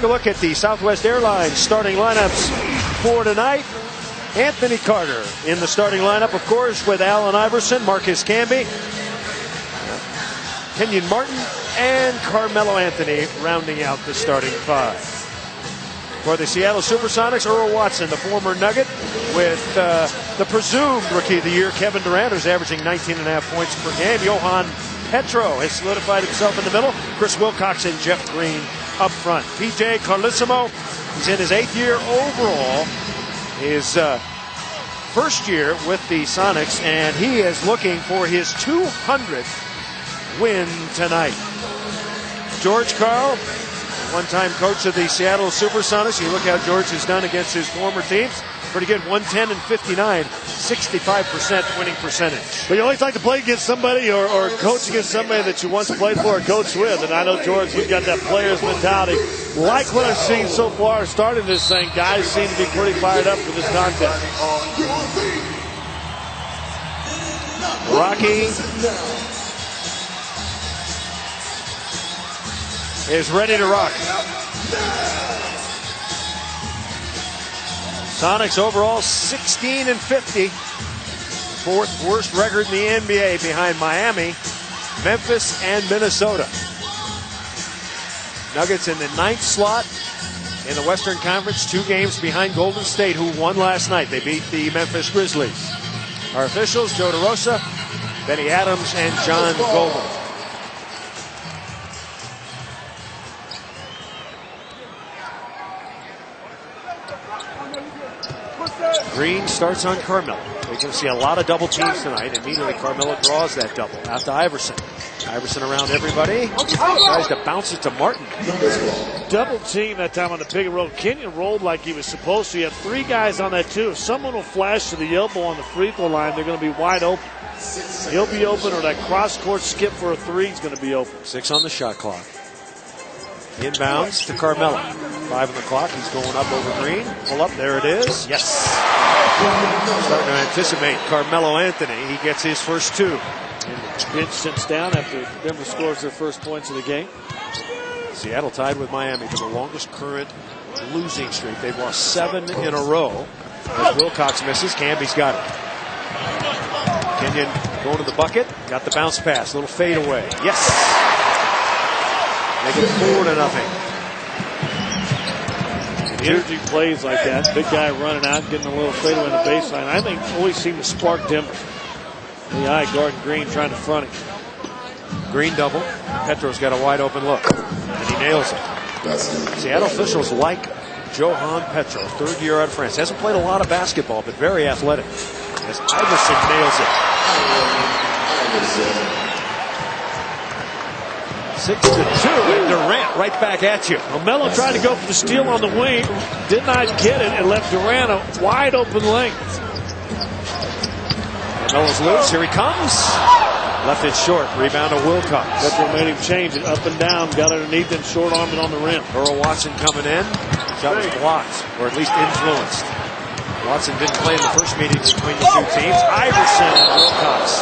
take a look at the Southwest Airlines starting lineups for tonight. Anthony Carter in the starting lineup, of course, with Allen Iverson, Marcus Camby, Kenyon Martin, and Carmelo Anthony rounding out the starting five. For the Seattle Supersonics, Earl Watson, the former Nugget, with the presumed Rookie of the Year, Kevin Durant, who's averaging 19.5 points per game. Johan Petro has solidified himself in the middle. Chris Wilcox and Jeff Green up front. PJ Carlesimo, he's in his 8th year overall. His first year with the Sonics, and he is looking for his 200th win tonight. George Karl, one-time coach of the Seattle Supersonics. You look how George has done against his former teams. Pretty good, 110 and 59, 65% winning percentage. But you always like to play against somebody or coach against somebody that you once played for or coached with. And I know, George, you've got that player's mentality. Like what I've seen so far starting this thing, guys seem to be pretty fired up for this contest. Rocky is ready to rock. Sonics overall 16 and 50. Fourth worst record in the NBA behind Miami, Memphis, and Minnesota. Nuggets in the 9th slot in the Western Conference, 2 games behind Golden State, who won last night. They beat the Memphis Grizzlies. Our officials, Joe DeRosa, Benny Adams, and John Goldman. Green starts on Carmelo. We're going to see a lot of double teams tonight. Immediately Carmelo draws that double. Out to Iverson. Iverson around everybody. Tries to bounce it to Martin. Double team that time on the pick and roll. Kenyon rolled like he was supposed to. You have 3 guys on that too. If someone will flash to the elbow on the free throw line, they're going to be wide open. He'll be open, or that cross-court skip for a 3 is going to be open. 6 on the shot clock. Inbounds to Carmelo. 5 on the clock. He's going up over Green. Pull up. There it is. Yes. Starting to anticipate Carmelo Anthony. He gets his first 2. And bench sits down after Denver scores their first points of the game. Seattle tied with Miami for the longest current losing streak. They've lost 7 in a row. As Wilcox misses, Camby's got it. Kenyon going to the bucket. Got the bounce pass. Little fade away. Yes. Make it 4-0. Energy plays like that. Big guy running out, getting a little fadeaway in the baseline. I think always seem to spark Denver. The eye guarding Green trying to front him. Green double. Petro's got a wide open look. And he nails it. Seattle officials like Johan Petro, 3rd year out of France. Hasn't played a lot of basketball, but very athletic. As Iverson nails it. 6-2, and Durant right back at you. Well, Melo tried to go for the steal on the wing, did not get it, and left Durant a wide open lane. Melo's loose, here he comes. Left it short, rebound to Wilcox. That's what made him change it, up and down, got underneath and short armed on the rim. Earl Watson coming in, shot was blocked, or at least influenced. Watson didn't play in the first meeting between the 2 teams. Iverson and Wilcox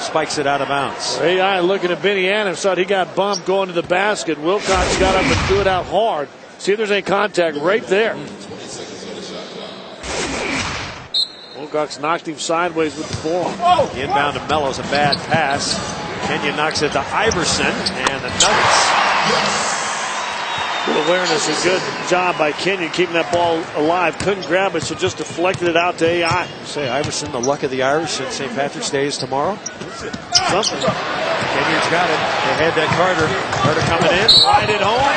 spikes it out of bounds. AI looking at Benny Adams, thought he got bumped going to the basket. Wilcox got up and threw it out hard. See if there's any contact right there. Wilcox knocked him sideways with the forearm. Inbound to Melo's a bad pass. Kenyon knocks it to Iverson, and the Nuggets. Good awareness, a good job by Kenyon keeping that ball alive. Couldn't grab it, so just deflected it out to AI. Say Iverson, the luck of the Irish, since St. Patrick's Day is tomorrow. Something. Kenyon's got it. They had that Carter. Carter coming in, right it home.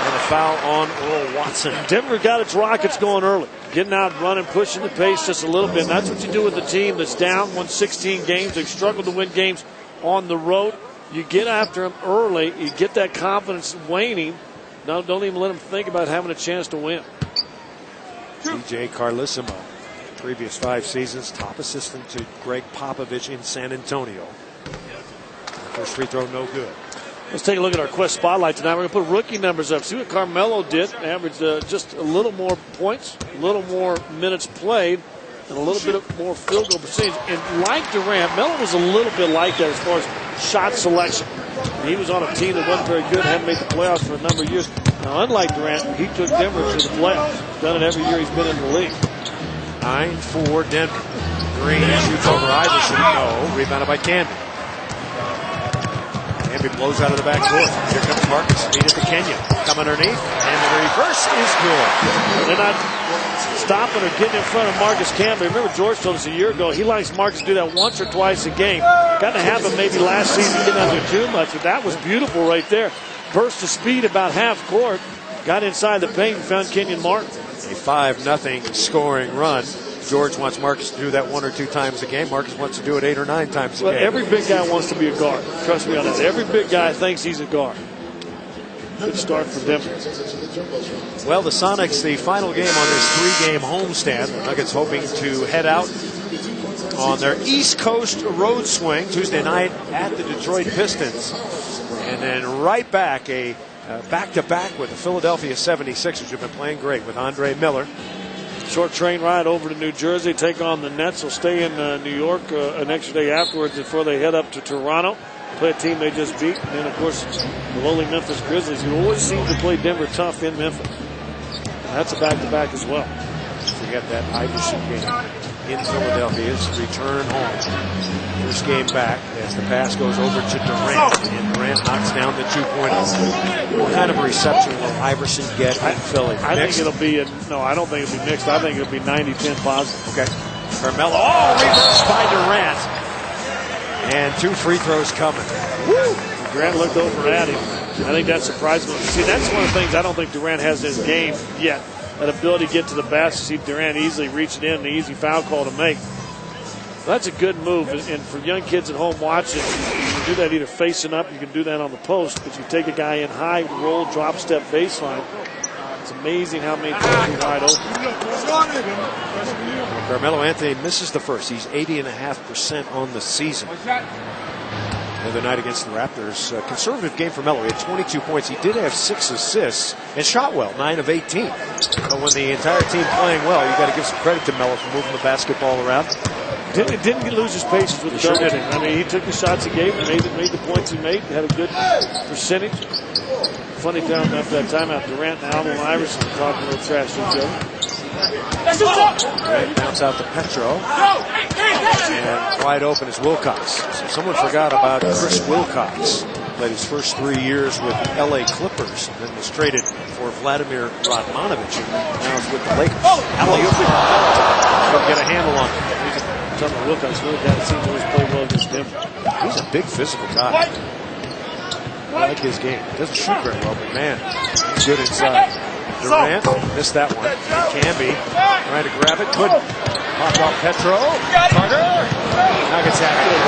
And a foul on Earl Watson. Denver got its rockets going early. Getting out, running, pushing the pace just a little bit. And that's what you do with a team that's down, won 16 games. They've struggled to win games on the road. You get after them early. You get that confidence waning. No, don't even let them think about having a chance to win. PJ Carlesimo, previous 5 seasons, top assistant to Greg Popovich in San Antonio. First free throw, no good. Let's take a look at our Quest Spotlight tonight. We're going to put rookie numbers up. See what Carmelo did. Averaged just a little more points, a little more minutes played, and a little bit more field goal percentage. And like Durant, Melo was a little bit like that as far as shot selection. He was on a team that wasn't very good, hadn't made the playoffs for a number of years. Now, unlike Durant, he took Denver to the playoffs. He's done it every year he's been in the league. 9-4 Denver. Green shoots over Iverson. No. Rebounded by Canby. Canby blows out of the back court. Here comes Marcus. Feed it to Kenya. Come underneath. And the reverse is good. They're not stopping or getting in front of Marcus Canby. Remember, George told us a year ago he likes Marcus to do that once or twice a game. Got to happen maybe last season, getting under too much, but that was beautiful right there. Burst of speed about half court. Got inside the paint and found Kenyon Martin. A 5-0 scoring run. George wants Marcus to do that 1 or 2 times a game. Marcus wants to do it 8 or 9 times a game. Every big guy wants to be a guard. Trust me on that. Every big guy thinks he's a guard. Good start for Denver. Well, the Sonics, the final game on this 3-game homestand. The Nuggets hoping to head out on their East Coast road swing Tuesday night at the Detroit Pistons. And then right back, a back-to-back with the Philadelphia 76ers, who've been playing great with Andre Miller. Short train ride over to New Jersey, take on the Nets. Will stay in New York an extra day afterwards before they head up to Toronto. Play a team they just beat. And then, of course, the lowly Memphis Grizzlies, who always seem to play Denver tough in Memphis. And that's a back-to-back as well. Forget that Iverson game in Philadelphia. His return home. First game back as the pass goes over to Durant. And Durant knocks down the 2-pointer. What kind of a reception will Iverson get in Philly? I think it'll be no, I don't think it'll be mixed. I think it'll be 90-10 positive. Okay. Carmelo. Oh, reverse by Durant. And 2 free throws coming. Woo! Durant looked over at him. I think that surprised me. See, that's one of the things I don't think Durant has in his game yet. That ability to get to the basket. See Durant easily reaching in, an easy foul call to make. That's a good move. And for young kids at home watching, you can do that either facing up, you can do that on the post, but you take a guy in high, roll, drop step baseline. It's amazing how many times he's wide open. Carmelo Anthony misses the first. He's 80.5% on the season. The other night against the Raptors, conservative game for Melo. He had 22 points. He did have 6 assists and shot well, 9 of 18. But when the entire team playing well, you got to give some credit to Melo for moving the basketball around. Didn't lose his patience with the double hitting. I mean, he took the shots he gave, made the points he made, had a good percentage. Funny down after that timeout, Durant and Allen Iverson talking a little trash to each other. Durant bounce out to Petro. And wide open is Wilcox. So someone forgot about Chris Wilcox. Played his first 3 years with the LA Clippers and then was traded for Vladimir Radmanovic. And now is with the Lakers. Alley-oop. Don't get a handle on him. Wilcox really got it. Seems to always play well against Denver. He's a big physical guy. I like his game. Doesn't shoot very well, but man, he's good inside. Durant missed that one. Canby trying to grab it, couldn't. Pop off Petro. Carter. Nuggets have it.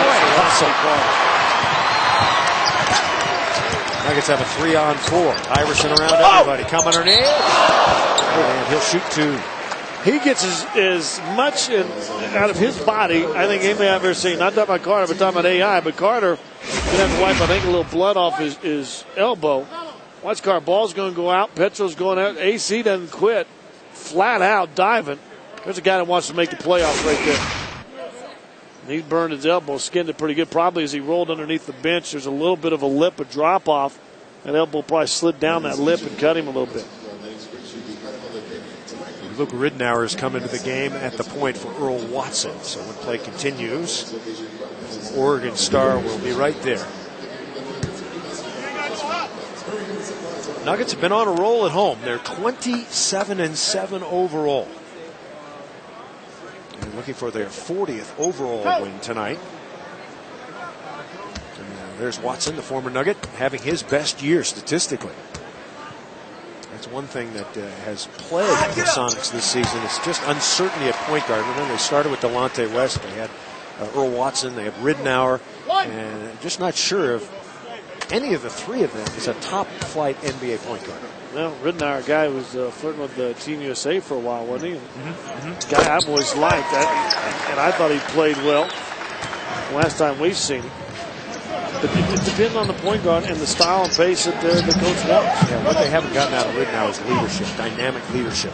Nuggets have a 3-on-4. Iverson around everybody. Come underneath. And he'll shoot 2. He gets as much out of his body, I think, anybody I've ever seen. Not talking about Carter, but talking about AI. But Carter going to have to wipe, I think, a little blood off his elbow. Watch Carter. Ball's going to go out. Petro's going out. AC doesn't quit. Flat out diving. There's a guy that wants to make the playoffs right there. And he burned his elbow, skinned it pretty good. Probably as he rolled underneath the bench, there's a little bit of a lip, a drop off. That elbow probably slid down that lip and cut him a little bit. Luke Ridnour has come into the game at the point for Earl Watson. So when play continues, Oregon star will be right there. Nuggets have been on a roll at home. They're 27-7 overall. And looking for their 40th overall win tonight. And there's Watson, the former Nugget, having his best year statistically. That's one thing that has plagued the Sonics this season. It's just uncertainty at point guard. And then they started with Delonte West. They had Earl Watson. They have Ridnour. And I'm just not sure if any of the 3 of them is a top-flight NBA point guard. Well, Ridnour, a guy who was flirting with the Team USA for a while, wasn't he? Guy I've always liked. And I thought he played well last time we've seen him. But it depends on the point guard and the style and pace that the coach wants. Yeah, what they haven't gotten out of Ridnour is leadership, dynamic leadership.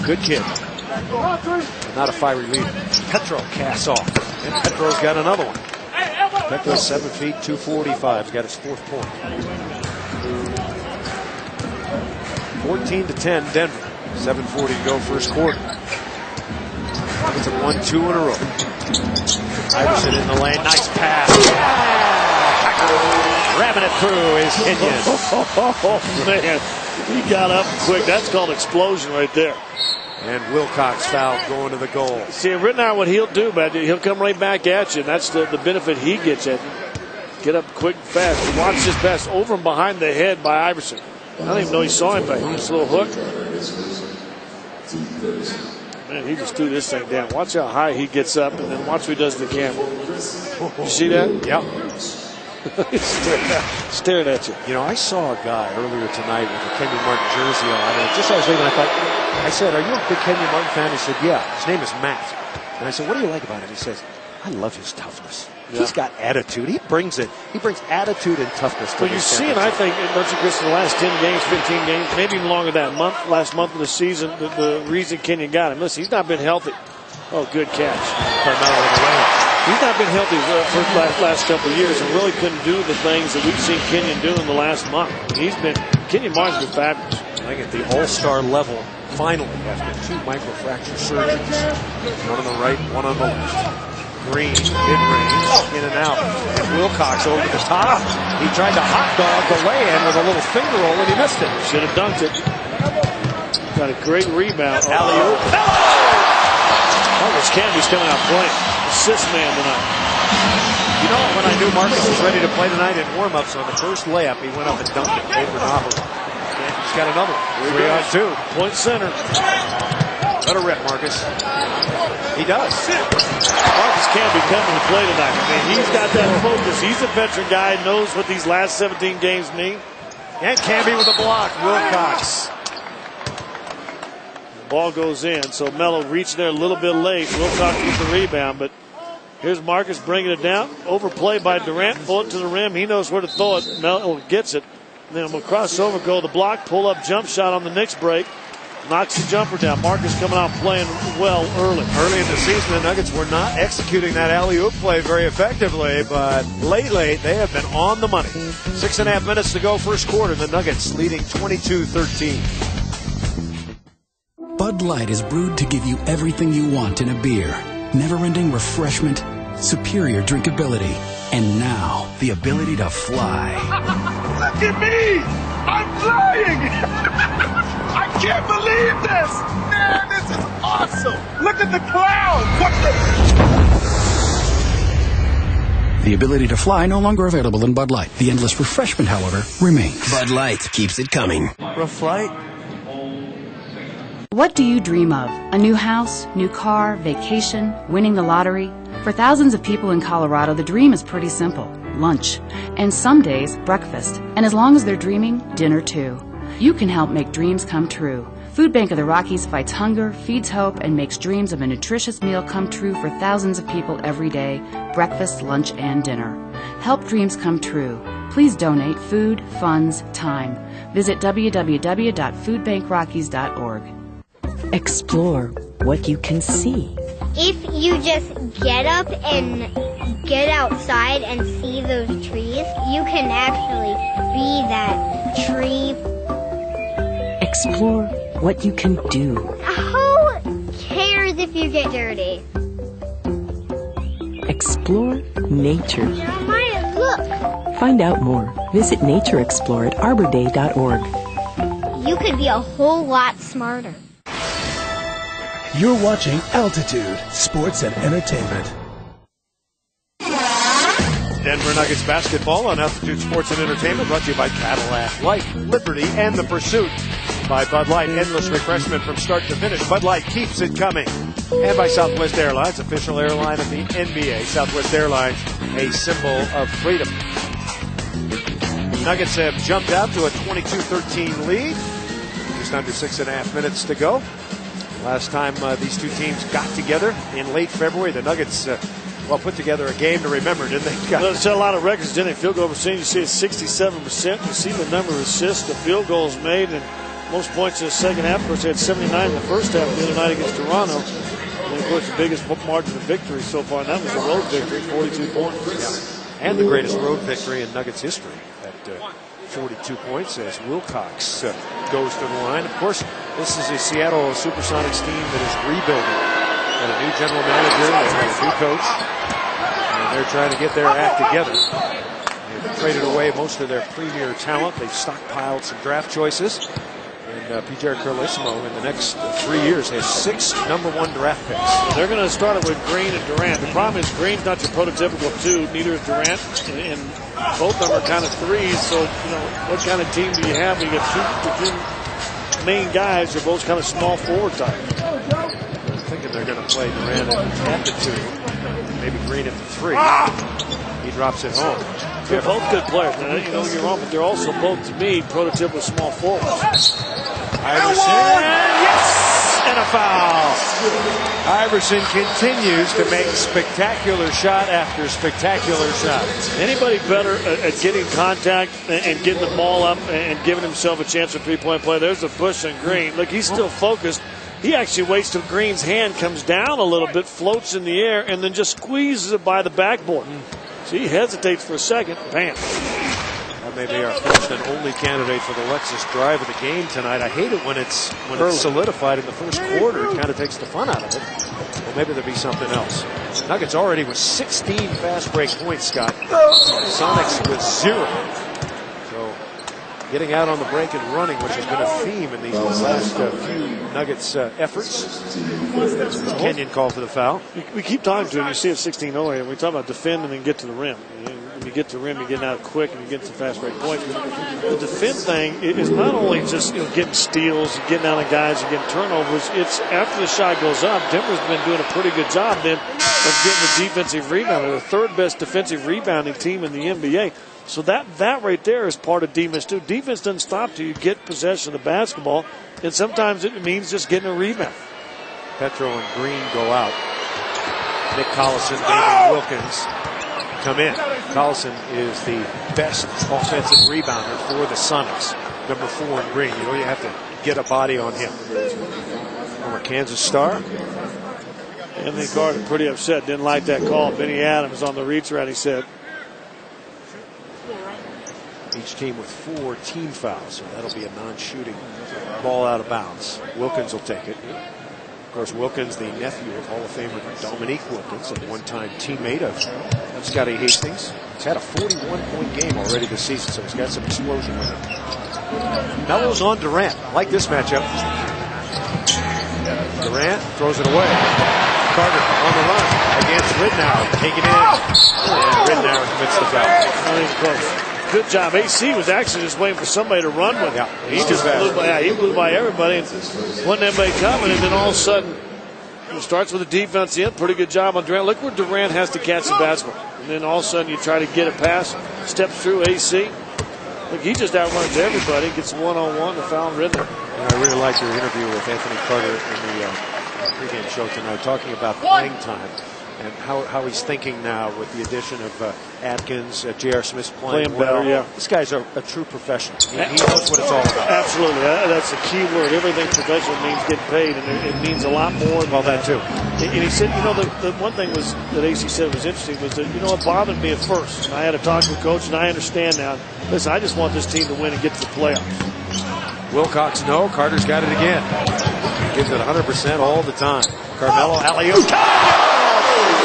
Good kid, but not a fiery leader. Petro casts off, and Petro's got another one. Petro's 7 feet, 245. He's got his 4th point. 14-10 Denver. 7:40 to go first quarter. Nuggets have won 2 in a row. Iverson in the lane. Nice pass. Ramming it through is Kenyon. Oh, man. He got up quick. That's called explosion right there. And Wilcox fouled going to the goal. See, Rittenhour, what he'll do, man, he'll come right back at you. And that's the benefit he gets at you. Get up quick and fast. Watch this pass over and behind the head by Iverson. I don't even know he saw him back. This little hook. Man, he just threw this thing down. Watch how high he gets up, and then watch what he does to the camera. You see that? Yep. He's staring at you. You know, I saw a guy earlier tonight with a Kenyon Martin jersey on. And just as I was leaving, I said, "Are you a big Kenyon Martin fan?" He said, "Yeah." His name is Matt. And I said, "What do you like about him?" He says, "I love his toughness. Yeah. He's got attitude. He brings it. He brings attitude and toughness to well, you see, and I think, don't you, Chris, in the last 10 games, 15 games, maybe even longer than that last month of the season, the reason Kenyon got him. Listen, he's not been healthy. Oh, good catch. Carmelo in the lane. He's not been healthy for the last couple of years and really couldn't do the things that we've seen Kenyon do in the last month. Kenyon Martin's been fabulous. I think at the all-star level, finally, after 2 microfracture surgeries. One on the right, one on the left. Green, mid-range, in and out. And Wilcox over the top. He tried to hot dog the lay-in with a little finger roll, and he missed it. Should have dunked it. Got a great rebound. Alley-oop. Marcus Camby's coming out playing. Assist man tonight. You know, when I knew Marcus was ready to play tonight in warm-ups on the first layup, he went up and dunked it over Nahara. He's got another one. 3 on 2. Point center. Let her rip, Marcus. He does. Marcus Camby coming to play tonight. I mean, he's got that focus. He's a veteran guy, knows what these last 17 games mean. And Camby with a block. Wilcox. The ball goes in, so Melo reached there a little bit late. Wilcox with the rebound, but here's Marcus bringing it down. Overplay by Durant. Pull it to the rim. He knows where to throw it. Melo gets it. And then we'll cross over, go to the block, pull up jump shot on the Knicks break. Knocks the jumper down. Marcus coming out playing well early. Early in the season, the Nuggets were not executing that alley-oop play very effectively, but lately they have been on the money. 6.5 minutes to go first quarter. The Nuggets leading 22-13. Bud Light is brewed to give you everything you want in a beer. Never-ending refreshment, superior drinkability, and now the ability to fly. Look at me! I'm flying! I can't believe this! Man, this is awesome! Look at the clouds! What the... The ability to fly no longer available in Bud Light. The endless refreshment, however, remains. Bud Light keeps it coming. For a flight? What do you dream of? A new house, new car, vacation, winning the lottery? For thousands of people in Colorado, the dream is pretty simple. Lunch. And some days, breakfast. And as long as they're dreaming, dinner too. You can help make dreams come true. Food Bank of the Rockies fights hunger, feeds hope, and makes dreams of a nutritious meal come true for thousands of people every day, breakfast, lunch, and dinner. Help dreams come true. Please donate food, funds, time. Visit www.foodbankrockies.org. Explore what you can see. If you just get up and get outside and see those trees, you can actually be that tree. Explore what you can do. Who cares if you get dirty? Explore nature. Maya, look! Find out more. Visit NatureExplore at arborday.org. You could be a whole lot smarter. You're watching Altitude Sports and Entertainment. Denver Nuggets basketball on Altitude Sports and Entertainment, brought to you by Cadillac, Life, Liberty, and The Pursuit. By Bud Light, endless refreshment from start to finish. Bud Light keeps it coming. And by Southwest Airlines, official airline of the NBA. Southwest Airlines, a symbol of freedom. Nuggets have jumped out to a 22-13 lead. Just under 6.5 minutes to go. Last time these two teams got together in late February, the Nuggets put together a game to remember, didn't they? They set a lot of records, didn't they? Field goal percentage, you see it's 67%. You see the number of assists, the field goals made, and most points in the second half. Of course, they had 79 in the first half the other night against Toronto. And, of course, the biggest margin of victory so far, and that was a road victory, 42 points. Yeah. And the greatest road victory in Nuggets history at 42 points as Wilcox goes to the line. Of course, this is a Seattle Supersonics team that is rebuilding. And a new general manager, they have a new coach, and they're trying to get their act together. They've traded away most of their premier talent. They've stockpiled some draft choices. And P.J. Carlesimo in the next 3 years has 6 #1 draft picks. Well, they're going to start it with Green and Durant. The problem is Green's not your prototypical 2, neither is Durant, and both of them are kind of 3s. So, you know, what kind of team do you have when you get two main guys are both kind of small forward type? I'm thinking they're going to play Durant at the 2, maybe Green at the 3. He drops it home. They're both good players. Now, you know, you're wrong, but they're also both, to me, prototypical small forwards. Iverson, yes, and a foul. Iverson continues to make spectacular shot after spectacular shot. Anybody better at getting contact and getting the ball up and giving himself a chance for three-point play? There's a Bush and Green. Look, he's still focused. He actually waits till Green's hand comes down a little bit, floats in the air, and then just squeezes it by the backboard. So he hesitates for a second. Bam. That may be our first and only candidate for the Lexus drive of the game tonight. I hate it when it's solidified in the first quarter. It kind of takes the fun out of it. Well, maybe there'll be something else. Nuggets already with 16 fast break points, Scott. Sonics with 0. So getting out on the break and running, which has been a theme in these last few Nuggets efforts. Kenyon called for the foul. We keep talking to him. You see it 16-0 here. We talk about defend and then get to the rim. When you get to the rim, you're getting out quick and you get some fast break points. But the defend thing is not only just getting steals and getting out of guys and getting turnovers. It's after the shot goes up, Denver's been doing a pretty good job then of getting the defensive rebound. They're the 3rd best defensive rebounding team in the NBA. So that right there is part of defense too. Defense doesn't stop till you get possession of the basketball, and sometimes it means just getting a rebound. Petro and Green go out. Nick Collison, David Wilkins come in. Collison is the best offensive rebounder for the Sonics. Number 4 in Green. You know you have to get a body on him. Former Kansas star. Anthony Carter pretty upset. Didn't like that call. Benny Adams on the reach around, he said. Each team with 4 team fouls, so that'll be a non-shooting ball out of bounds. Wilkins will take it. Of course, Wilkins, the nephew of Hall of Famer Dominique Wilkins, a one-time teammate of Scotty Hastings. He's had a 41-point game already this season, so he's got some explosion with him. Melo's on Durant. I like this matchup. Durant throws it away. Carter on the run against Ridnour. Taking it in. And Ridnour commits the foul. Not even close. Good job. AC was actually just waiting for somebody to run with him. Yeah, He just blew by everybody. And wasn't anybody coming, and then all of a sudden, it starts with the defense in. Pretty good job on Durant. Look where Durant has to catch the basketball. And then all of a sudden, you try to get a pass, steps through AC. Look, he just outruns everybody, gets one-on-one to foul Ridnour. I really like your interview with Anthony Carter in the pregame show tonight, talking about playing time and how he's thinking now with the addition of Atkins, J.R. Smith's playing well. Better, yeah. This guy's a true professional. He knows what it's all about. Absolutely. That's the key word. Everything professional means get paid, and it means a lot more than that, too. And he said, you know, the one thing was that AC said was interesting was that, you know, it bothered me at first. And I had to talk to the coach, and I understand now. Listen, I just want this team to win and get to the playoffs. Wilcox, no. Carter's got it again. Gives it 100% all the time. Carmelo, alley-oop.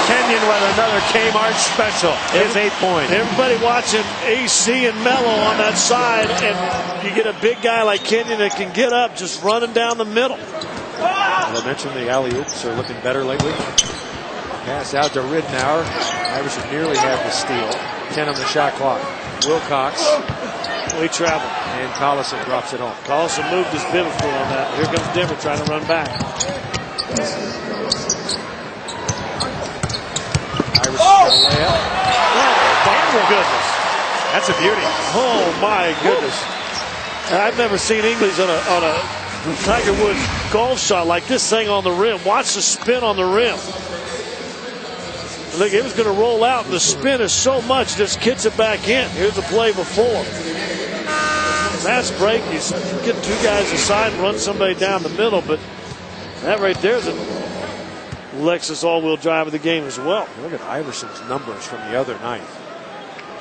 Kenyon with another Kmart special. His 8 points. Everybody watching AC and Melo on that side, and you get a big guy like Kenyon that can get up just running down the middle. As I mentioned, the alley-oops are looking better lately. Pass out to Ridnour. Iverson nearly had the steal. 10 on the shot clock. Wilcox. We travel. And Collison drops it home. Collison moved his pivot foot on that. Here comes Denver trying to run back. Iverson layup. Oh, my goodness. That's a beauty. Oh, my goodness. And I've never seen English on a Tiger Woods golf shot like this thing on the rim. Watch the spin on the rim. Look, it was going to roll out, and the spin is so much, just kicks it back in. Here's the play before. Fast break. You get 2 guys aside and run somebody down the middle, but that right there is a Lexus all-wheel drive of the game as well. Look at Iverson's numbers from the other night.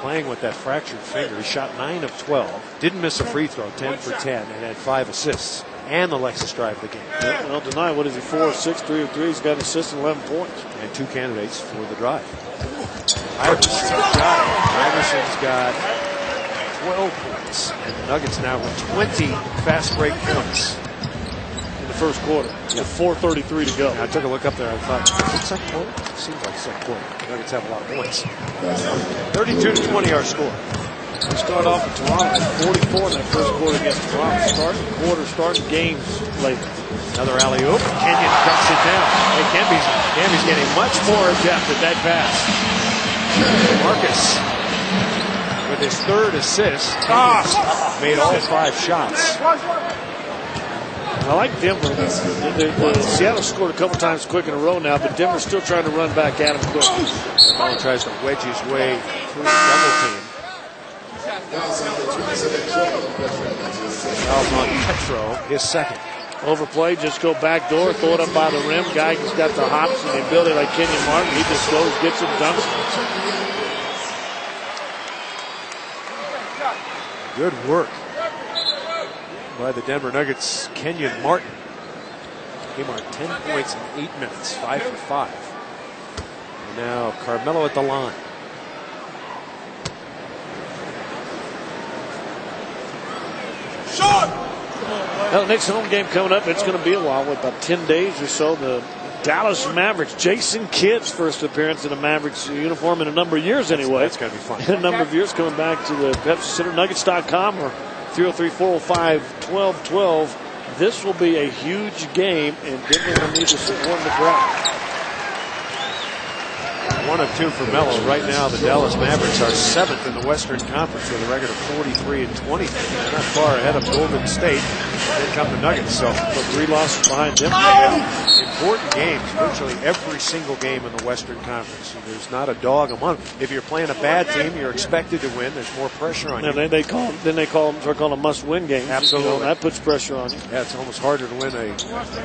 playing with that fractured finger. He shot 9 of 12, didn't miss a free throw, 10 for 10, and had 5 assists. And the Lexus drive the game. Well, tonight, what is he, 4 of 6, 3 of 3? He's got an assist and 11 points. And 2 candidates for the drive. Iverson's got it. Iverson's got 12 points. And the Nuggets now with 20 fast break points. In the first quarter. With 4:33 to go. I took a look up there. I thought, is it second quarter? It seems like second quarter. The Nuggets have a lot of points. 32-20 our score. We start off with Toronto at 44 in that first quarter against Toronto. Starting the quarter, starting games later. Another alley-oop. Kenyon ducks it down. Hey, Camby's getting much more depth at that pass. Marcus with his 3rd assist. Made all 5 shots. I like Denver. Seattle scored a couple times quick in a row now, but Denver's still trying to run back at him quick. Melo tries to wedge his way through the double team. Fouls on Petro, his 2nd. Overplay, just go back door, throw it up by the rim. Guy who's got the hops and the ability like Kenyon Martin. He just goes, gets it, dunks it. Good work by the Denver Nuggets. Kenyon Martin. He marked 10 points in 8 minutes, 5 for 5. And now Carmelo at the line. Well, next home game coming up, it's going to be a while, about 10 days or so. The Dallas Mavericks, Jason Kidd's first appearance in a Mavericks uniform in a number of years anyway. That's going to be fun. In a number of years, coming back to the Pepsi Center, Nuggets.com or 303-405-1212. This will be a huge game, and Denver will need to support the crowd. 1 of 2 for Melo. Right now, the Dallas Mavericks are 7th in the Western Conference with a record of 43-20. They're not far ahead of Golden State. Then come the Nuggets. So 3 losses behind them. Important games. Virtually every single game in the Western Conference. There's not a dog among them. If you're playing a bad team, you're expected to win. There's more pressure on you. And they call them must-win games. Absolutely. You know, that puts pressure on you. Yeah, it's almost harder to win a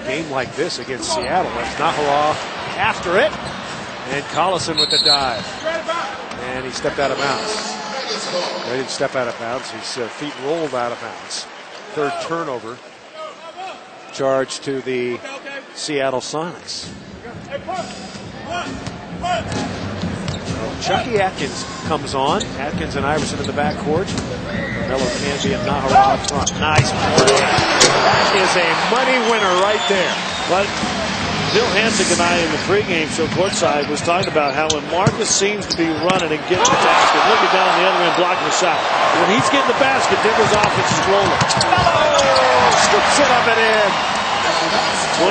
game like this against Seattle. That's Nahara after it. And Collison with the dive. And he stepped out of bounds. He didn't step out of bounds. His feet rolled out of bounds. 3rd turnover. Charge to the Seattle Sonics. Chucky Atkins comes on. Atkins and Iverson in the backcourt. Melo Canby and Nahara up front. Nice play. That is a money winner right there. But Bill Hansick and I in the pregame show courtside was talking about how when Marcus seems to be running and getting the basket, looking down the other end, blocking the shot. When he's getting the basket, Denver's offense is rolling. Scoops it up and in.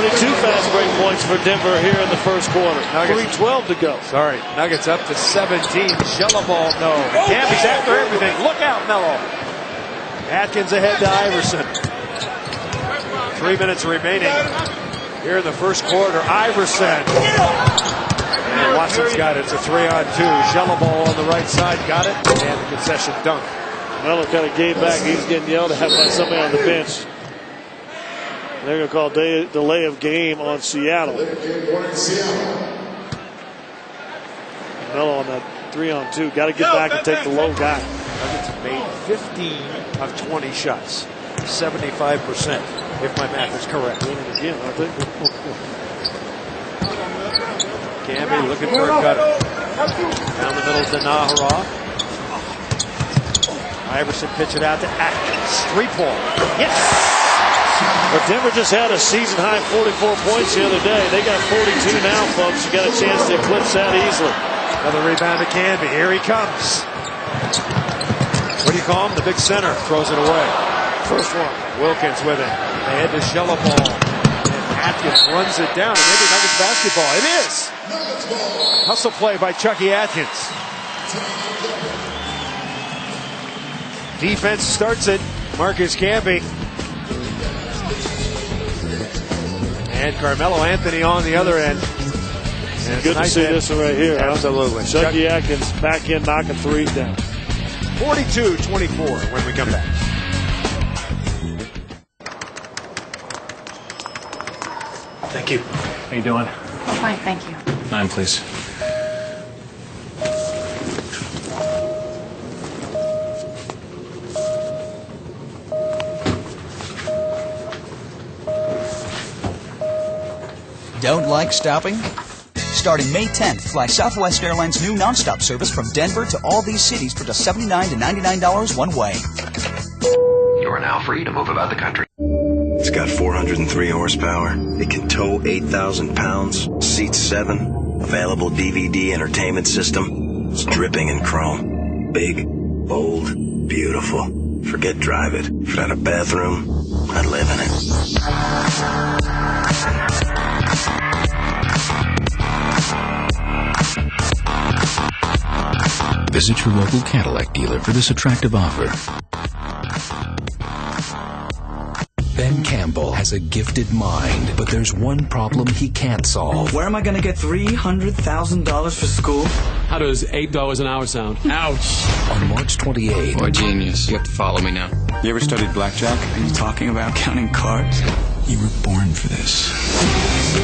22 fast break points for Denver here in the first quarter. 3:12 to go. Sorry, Nuggets up to 17. Shella ball, no. Camby's after everything. Look out, Melo. Atkins ahead to Iverson. 3 minutes remaining here in the first quarter. Iverson. And Watson's got it. It's a 3-on-2. Shella ball on the right side. Got it. And the concession dunk. Melo kind of gave back. He's getting yelled at by somebody on the bench. They're going to call delay of game on Seattle. Melo on that 3-on-2. Got to get back and take the low guy. Nuggets have made 15 of 20 shots. 75%, if my math is correct. Again, I think. Camby looking for a cutter. Down the middle to Nahara. Iverson pitch it out to Atkins. 3-point. Yes! But Denver just had a season-high 44 points the other day. They got 42 now, folks. You got a chance to eclipse that easily. Another rebound to Camby. Here he comes. What do you call him? The big center throws it away. First one. Wilkins with it. Ahead to Shella ball. And Atkins runs it down. And maybe Nuggets basketball. It is. Hustle play by Chucky Atkins. Defense starts it. Marcus Camby. And Carmelo Anthony on the other end. And good to see this one right here. Absolutely. Huh? Chucky Atkins back in, knocking threes down. 42-24 when we come back. Thank you. How you doing? Fine, thank you. 9, please. Don't like stopping? Starting May 10th, fly Southwest Airlines' new nonstop service from Denver to all these cities for just $79 to $99 one way. You are now free to move about the country. It's got 403 horsepower. It can tow 8,000 pounds, seats 7, available DVD entertainment system. It's dripping in chrome. Big, bold, beautiful. Forget drive it. If it had a bathroom, I'd live in it. Visit your local Cadillac dealer for this attractive offer. Ben Campbell has a gifted mind, but there's one problem he can't solve. Where am I going to get $300,000 for school? How does $8 an hour sound? Ouch! On March 28th... Boy, genius. You have to follow me now. You ever studied blackjack? Are you talking about counting cards? You were born for this.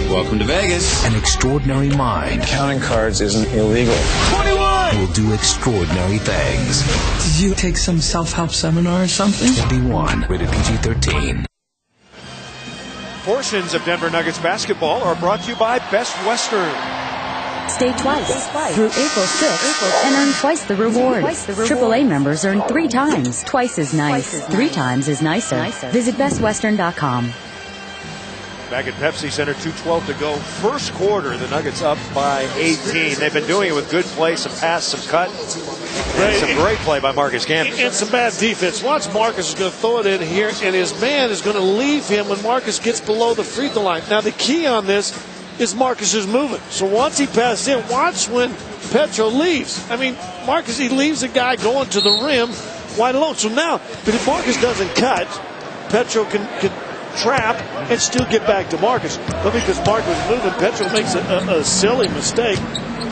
Welcome to Vegas. An extraordinary mind. Counting cards isn't illegal. 21! Will do extraordinary things. Did you take some self-help seminar or something? 21. Rated PG-13. Portions of Denver Nuggets basketball are brought to you by Best Western. Stay twice through April 6th and earn twice the reward. AAA members earn 3 times. Twice is nice. 3 times is nicer. Visit bestwestern.com. Back at Pepsi Center, 2:12 to go. First quarter, the Nuggets up by 18. They've been doing it with good play, some pass, some cut. And some great play by Marcus Camby. And some bad defense. Watch Marcus is going to throw it in here, and his man is going to leave him when Marcus gets below the free throw line. Now, the key on this is Marcus is moving. So once he passes in, watch when Petro leaves. I mean, Marcus, he leaves the guy going to the rim wide alone. So now, but if Marcus doesn't cut, Petro can trap and still get back to Marcus. But because Marcus is moving, Petro makes a silly mistake,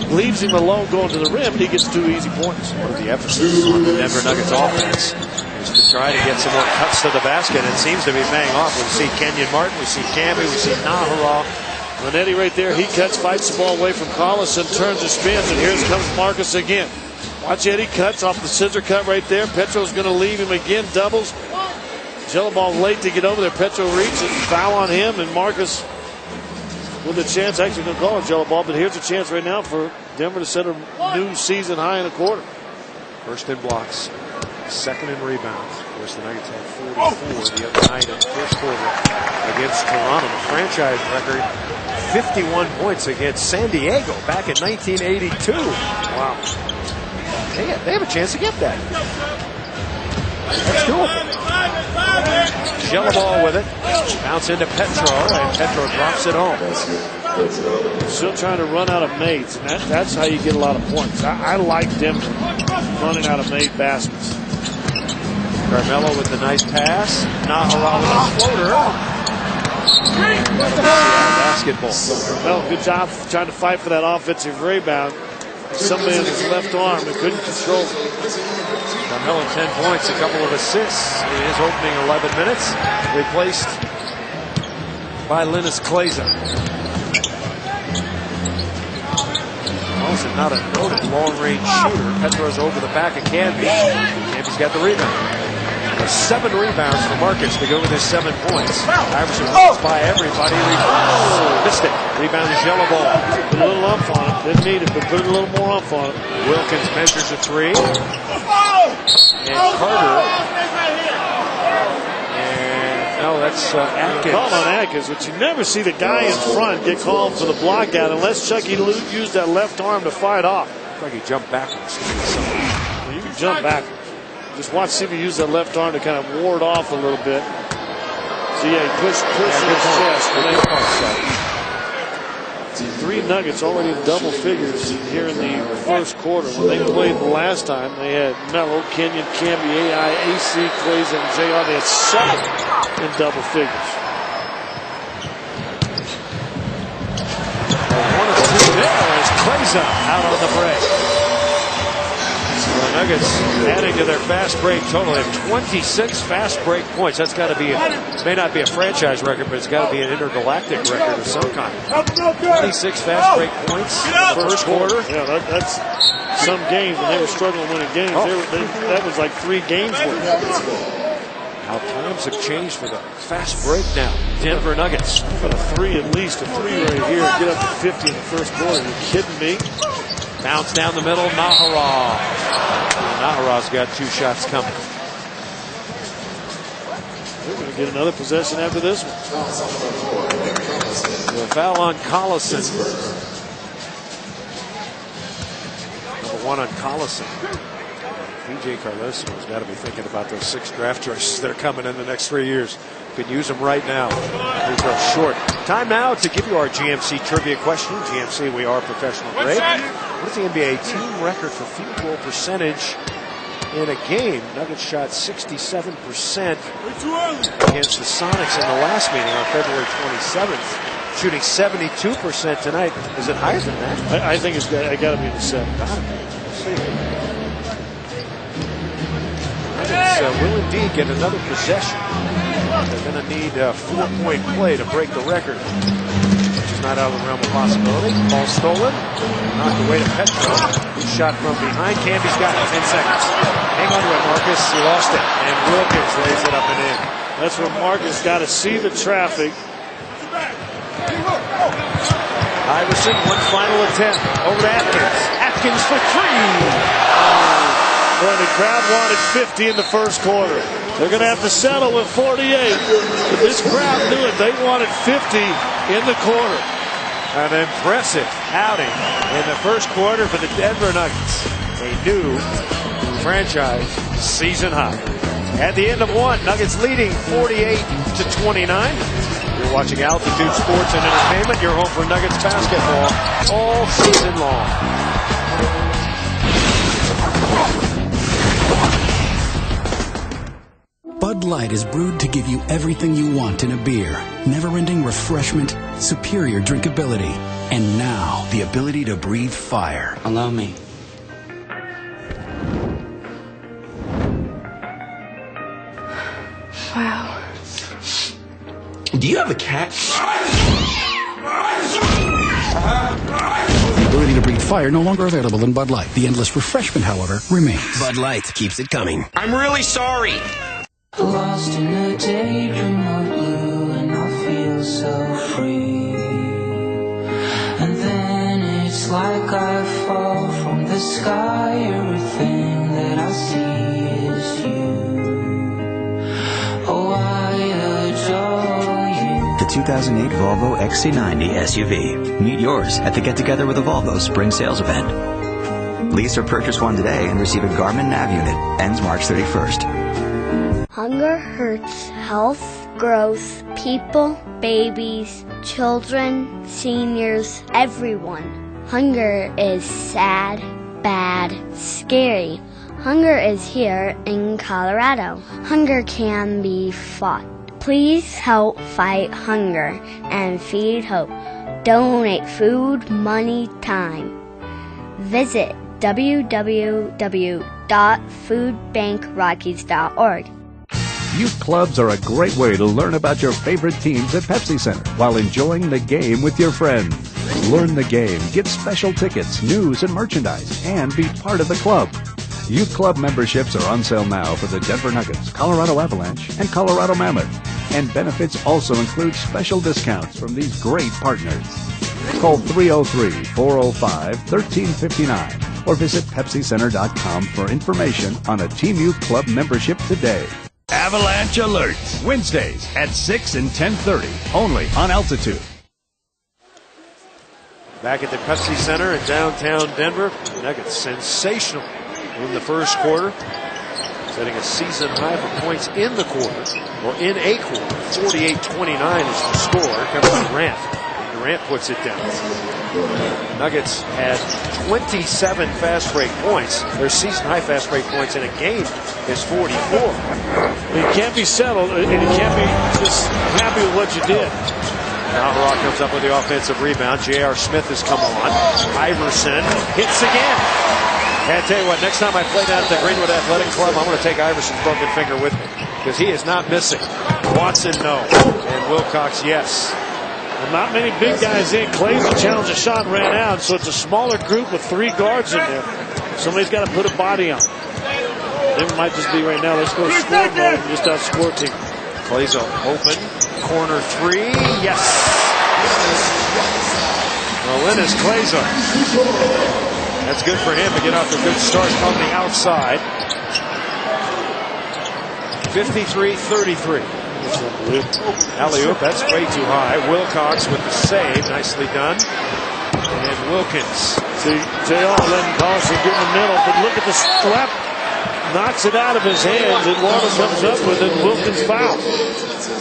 leaves him alone going to the rim, and he gets 2 easy points. One of the emphasis on the Denver Nuggets offense is to try to get some more cuts to the basket, and it seems to be paying off. We see Kenyon Martin, we see Camby, we see Nahara. Renetti right there, he cuts, fights the ball away from Collison, turns and spins, and here comes Marcus again. Watch Eddie cuts off the scissor cut right there. Petro's going to leave him again, doubles. Jello late to get over there. Petro reaches, foul on him, and Marcus with a chance. Actually, going to call it Jello ball, but here's a chance right now for Denver to set a new season high in a quarter. First in blocks, second in rebounds. Of course, the Nuggets had 44 the other night in the first quarter against Toronto. The franchise record, 51 points against San Diego back in 1982. Wow. They have a chance to get that. That's doable. Jello ball with it. Bounce into Petro, and Petro drops it home. Still trying to run out of maids, and that's how you get a lot of points. I like Denver running out of made baskets. Melo with the nice pass. Nahara with a floater. Basketball. Well, good job trying to fight for that offensive rebound. Somebody on his left arm that couldn't control it. Carmelo 10 points, a couple of assists in his opening 11 minutes. Replaced by Linus Kleza. Also not a noted long-range shooter. Petro's over the back of Camby. Camby's got the rebound. 7 rebounds for Marcus to go with his 7 points. Iverson runs by everybody. Missed it. Rebound is Jello ball. Put a little ump on it. Didn't need it, but put a little more ump on it. Wilkins measures a 3. And Carter. And no, that's Atkins. Call on Atkins, but you never see the guy in front get called for the block out unless Chucky used that left arm to fight off. Looks like he jumped backwards. Well, you can jump back. Just watch, see if he used that left arm to kind of ward off a little bit. So yeah, he pushed his chest. 3 Nuggets already in double figures here in the first quarter. When they played the last time, they had Melo, Kenyon, Camby, AI, AC, Kleza, and JR. They had 7 in double figures. One of the 2 there is Kleza out on the break. The Nuggets adding to their fast break total. They have 26 fast break points. That's got to be, may not be a franchise record, but it's got to be an intergalactic record of some kind. 26 fast break points in the first quarter. Yeah, that's some games when they were struggling winning games. That was like 3 games worth. How times have changed for the fast break now. Denver Nuggets. For a three at least, a three right here. Get up to 50 in the first quarter. Are you kidding me? Bounce down the middle, Nahara. Nahara's got 2 shots coming. They're going to get another possession after this one. The foul on Collison. Number 1 on Collison. PJ Carlesimo's got to be thinking about those 6 draft choices that are coming in the next 3 years. Could use them right now. Free throw short. Time now to give you our GMC trivia question. GMC, we are professional grade. What is the NBA team record for field goal percentage in a game? Nuggets shot 67% against the Sonics in the last meeting on February 27th. Shooting 72% tonight. Is it higher than that? I think it's got to be in the 7. Let's see. Nuggets will indeed get another possession. They're going to need a 4-point play to break the record, which is not out of the realm of possibility. Ball stolen. Knocked away to Petro. Good shot from behind. Camby's got it. 10 seconds. Hang on to it, Marcus. You lost it. And Wilkins lays it up and in. That's where Marcus got to see the traffic. Iverson, one final attempt. Over to Atkins. Atkins for 3. Well, the crowd wanted 50 in the first quarter. They're going to have to settle with 48. But this crowd knew it. They wanted 50 in the quarter. An impressive outing in the first quarter for the Denver Nuggets. A new franchise season high. At the end of 1, Nuggets leading 48-29. You're watching Altitude Sports and Entertainment, your home for Nuggets basketball all season long. Bud Light is brewed to give you everything you want in a beer. Never-ending refreshment, superior drinkability, and now the ability to breathe fire. Allow me. Wow. Do you have a cat? The ability to breathe fire no longer available in Bud Light. The endless refreshment, however, remains. Bud Light keeps it coming. I'm really sorry. Lost in a daydream of blue, and I feel so free. And then it's like I fall from the sky. Everything that I see is you. Oh, I adore you. The 2008 Volvo XC90 SUV. Meet yours at the Get Together with a Volvo Spring Sales event. Lease or purchase one today and receive a Garmin Nav unit. Ends March 31st. Hunger hurts health, growth, people, babies, children, seniors, everyone. Hunger is sad, bad, scary. Hunger is here in Colorado. Hunger can be fought. Please help fight hunger and feed hope. Donate food, money, time. Visit www.foodbankrockies.org. Youth clubs are a great way to learn about your favorite teams at Pepsi Center while enjoying the game with your friends. Learn the game, get special tickets, news, and merchandise, and be part of the club. Youth club memberships are on sale now for the Denver Nuggets, Colorado Avalanche, and Colorado Mammoth. And benefits also include special discounts from these great partners. Call 303-405-1359 or visit PepsiCenter.com for information on a Team Youth Club membership today. Avalanche Alerts, Wednesdays at 6 and 10:30, only on Altitude. Back at the Pepsi Center in downtown Denver, Nuggets sensational in the first quarter, setting a season high for points in the quarter, or in a quarter. 48-29 is the score. Comes from Durant. Durant puts it down. Nuggets had 27 fast break points. Their season high fast break points in a game is 44. You can't be settled, and you can't be just happy with what you did. Now Rock comes up with the offensive rebound. J.R. Smith has come on. Iverson hits again. And I tell you what, next time I play down at the Greenwood Athletic Club, I'm going to take Iverson's broken finger with me because he is not missing. Watson, no. And Wilcox, yes. Well, not many big guys in. Clay's challenge a shot and ran out, so it's a smaller group with 3 guards in there. Somebody's got to put a body on. It might just be right now, let's go score mode and just outscore team. Clay's open. corner three. Yes. Linus Kleza. That's good for him to get off a good start on the outside. 53-33. Alley-oop, that's way too high. Wilcox with the save, nicely done. And Wilkins. See, J.R. letting Collison get in the middle, but look at the strap. Knocks it out of his hands, and Waddle comes up with it, and Wilkins foul.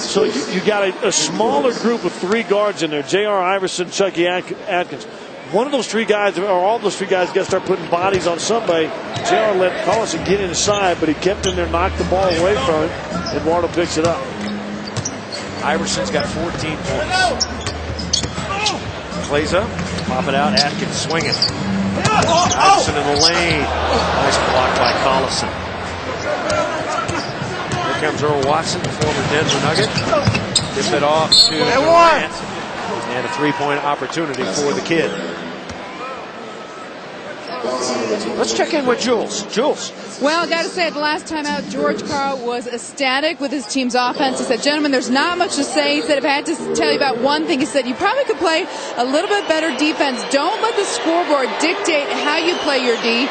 So you got a smaller group of three guards in there, J.R. Iverson, Chucky Atkins. One of those three guys, or all those three guys, got to start putting bodies on somebody. J.R. let Collison get inside, but he kept him there, knocked the ball away from him, and Waddle picks it up. Iverson's got 14 points. Kleza, pop it out, Atkins swinging. Iverson in the lane. Nice block by Collison. Here comes Earl Watson, the former Denver Nugget. Gets it off to Durant. And a three-point opportunity for the kid. Let's check in with Jules. Jules. Well, I got to say, the last time out, George Karl was ecstatic with his team's offense. He said, gentlemen, there's not much to say. He said, if I had to tell you about one thing, he said, you probably could play a little bit better defense. Don't let the scoreboard dictate how you play your D.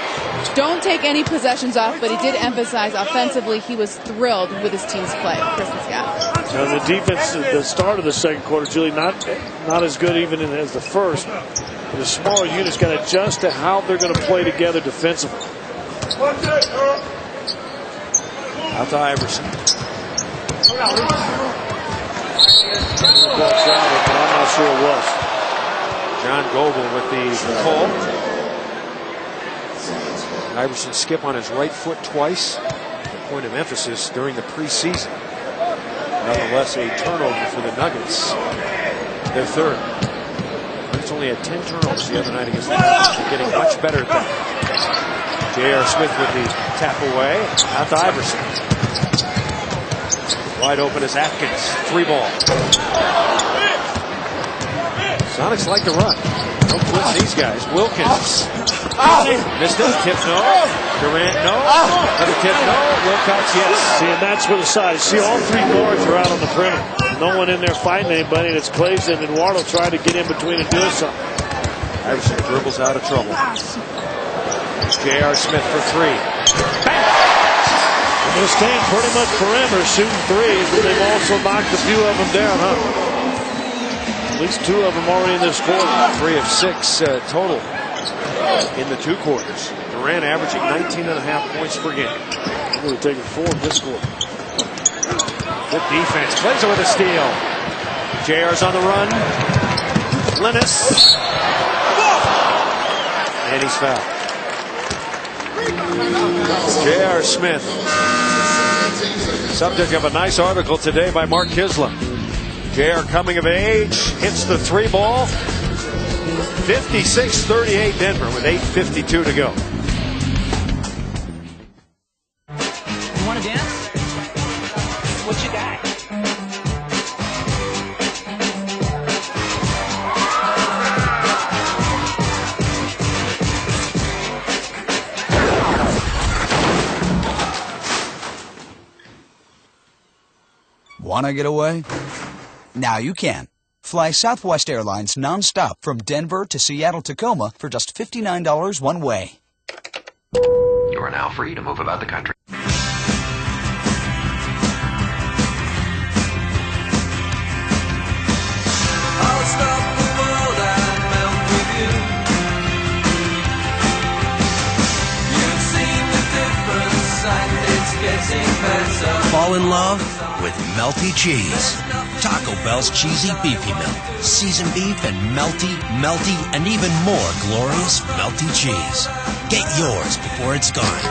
Don't take any possessions off, but he did emphasize offensively he was thrilled with his team's play. Chris and Scott. So the defense at the start of the second quarter, Julie, not as good even as the first. The smaller units got to adjust to how they're going to play together defensively. Out to Iverson. But I'm not sure it was. John Goble with the call. Iverson skip on his right foot twice. A point of emphasis during the preseason. Nonetheless, a turnover for the Nuggets. Their third. Nuggets only had 10 turnovers the other night against the Nuggets. They're getting much better at that. J.R. Smith with the tap away. Out to Iverson. Wide open is Atkins. Three ball. Sonics like to run. Don't blitz these guys. Wilkins. Missed it. Tip no. Durant no. Another tip no. Wilcox yes. See, and that's where the side. See, all three guards are out on the perimeter. No one in there fighting anybody, and it's Kleza and Waddle trying to get in between and do something. Iverson dribbles out of trouble. J.R. Smith for three. Bang! They're staying pretty much perimeter, shooting threes, but they've also knocked a few of them down, huh? At least two of them already in this quarter. 3 of 6 total in the two quarters. Durant averaging 19.5 points per game. He's really taking 4 in this quarter. Good defense. Kleza with a steal. JR's on the run. Linus. And he's fouled. J.R. Smith. Subject of a nice article today by Mark Kisla. J.R. coming of age. Hits the three ball. 56-38 Denver with 8:52 to go. You want to dance? What you got? Want to get away? Now you can. Fly Southwest Airlines nonstop from Denver to Seattle-Tacoma for just $59 one way. You are now free to move about the country. I'll stop the world and melt with you. You've seen the difference and it's getting better. Fall in love with melty cheese. Taco Bell's cheesy beefy melt. Seasoned beef and melty, and even more glorious melty cheese. Get yours before it's gone.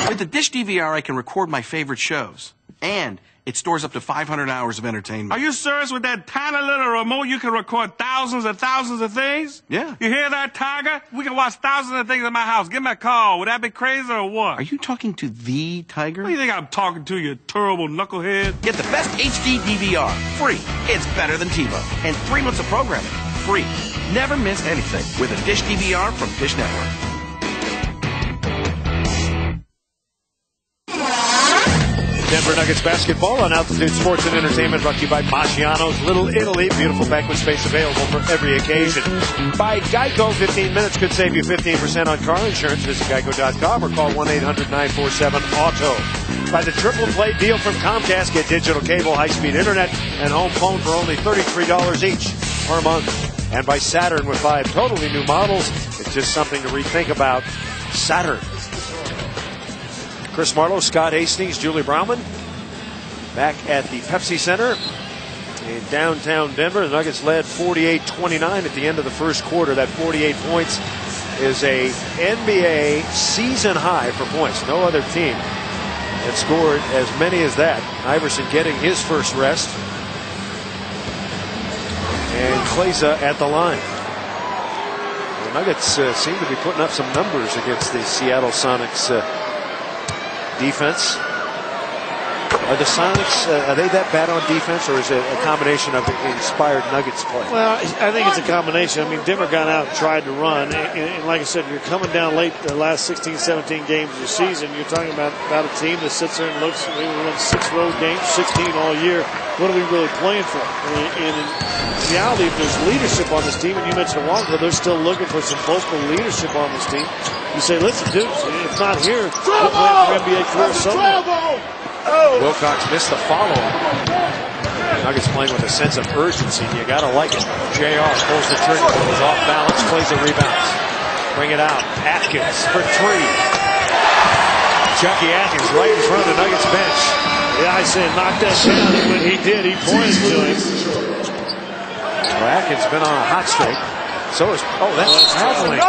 With the Dish DVR, I can record my favorite shows. And it stores up to 500 hours of entertainment. Are you serious? With that tiny little remote, you can record thousands and thousands of things? Yeah. You hear that, Tiger? We can watch thousands of things in my house. Give me a call. Would that be crazy or what? Are you talking to the Tiger? What do you think I'm talking to, you terrible knucklehead? Get the best HD DVR. Free. It's better than TiVo. And 3 months of programming. Free. Never miss anything with a Dish DVR from Dish Network. Denver Denver Nuggets basketball on Altitude Sports and Entertainment, brought to you by Maggiano's Little Italy. Beautiful banquet space available for every occasion. By Geico, 15 minutes could save you 15% on car insurance. Visit geico.com or call 1-800-947-AUTO. By the triple play deal from Comcast, get digital cable, high-speed internet, and home phone for only $33 each per month. And by Saturn, with 5 totally new models, it's just something to rethink about. Saturn. Chris Marlowe, Scott Hastings, Julie Brauman back at the Pepsi Center in downtown Denver. The Nuggets led 48-29 at the end of the first quarter. That 48 points is a NBA season high for points. No other team had scored as many as that. Iverson getting his first rest. And Kleza at the line. The Nuggets seem to be putting up some numbers against the Seattle Sonics defense. Are the Sonics, are they that bad on defense, or is it a combination of inspired Nuggets play? Well, I think it's a combination. I mean, Denver got out and tried to run. And like I said, you're coming down late the last 16, 17 games of the season. You're talking about a team that sits there and looks, we won 6 road games, 16 all year. What are we really playing for? And in reality, if there's leadership on this team, and you mentioned a while ago, they're still looking for some vocal leadership on this team. You say, listen, dude, if not here, we'll play for NBA career somewhere. Wilcox missed the follow. Nuggets playing with a sense of urgency. You got to like it. JR pulls the trigger. Goes off balance. Plays a rebound. Bring it out. Atkins for 3. Chucky Atkins right in front of the Nuggets bench. Yeah, I said knock that down. And when he did, he pointed to him. Well, Atkins been on a hot streak. So is, that's traveling.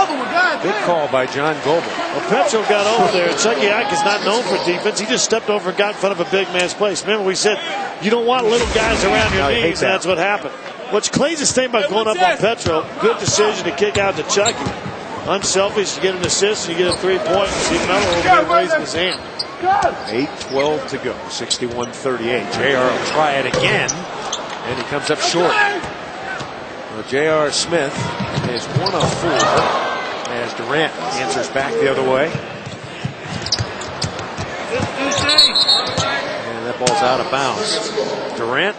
Big call by John Goebel. Well, Petro got over there. Chucky Atkins not known for defense. He just stepped over and got in front of a big man's place. Remember, we said you don't want little guys around your knees, and that's what happened. What's Clay's thing about going up on Petro? Good decision to kick out to Chucky. Unselfish, you get an assist, and you get a 3-point. See Melo over there raising his hand. 8:12 to go. 61-38. JR will try it again, and he comes up short. Well, J.R. Smith is 1 of 4 as Durant answers back the other way. And that ball's out of bounds. Durant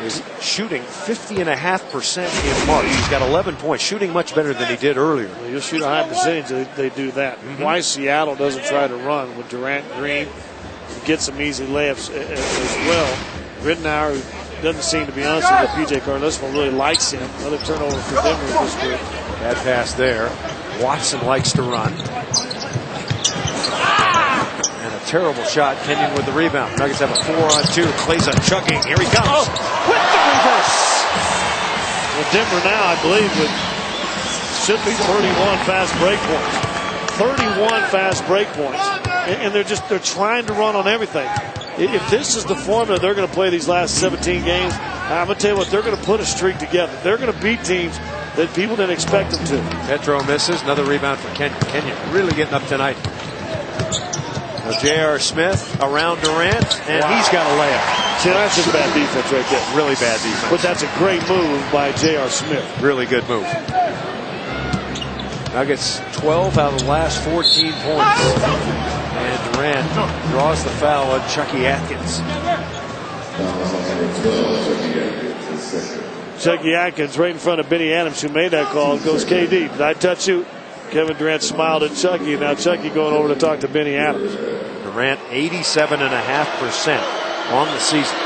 is shooting 50.5% in March. He's got 11 points, shooting much better than he did earlier. Well, you'll shoot a high percentage, they do that. Why Seattle doesn't try to run with Durant Green, get some easy layups as well. Rittenauer, doesn't seem to be honest with PJ Carlesmo, really likes him. Another turnover for Denver this week. Bad pass there. Watson likes to run. And a terrible shot. Kenyon with the rebound. Nuggets have a 4-on-2. Kleza chucking. Here he comes with the reverse. Well, Denver now, I believe, should be 31 fast break points. 31 fast break points. And they're trying to run on everything. If this is the formula they're going to play these last 17 games, I'm going to tell you what, they're going to put a streak together. They're going to beat teams that people didn't expect them to. Petro misses. Another rebound for Kenyon. Kenyon really getting up tonight. Now J.R. Smith around Durant, and he's got a layup. See, that's just bad defense right there. Really bad defense. But that's a great move by J.R. Smith. Really good move. Nuggets 12 out of the last 14 points. And Durant draws the foul on Chucky Atkins. Chucky Atkins right in front of Benny Adams, who made that call. Goes KD, did I touch you? Kevin Durant smiled at Chucky, and now Chucky going over to talk to Benny Adams. Durant 87.5% on the season.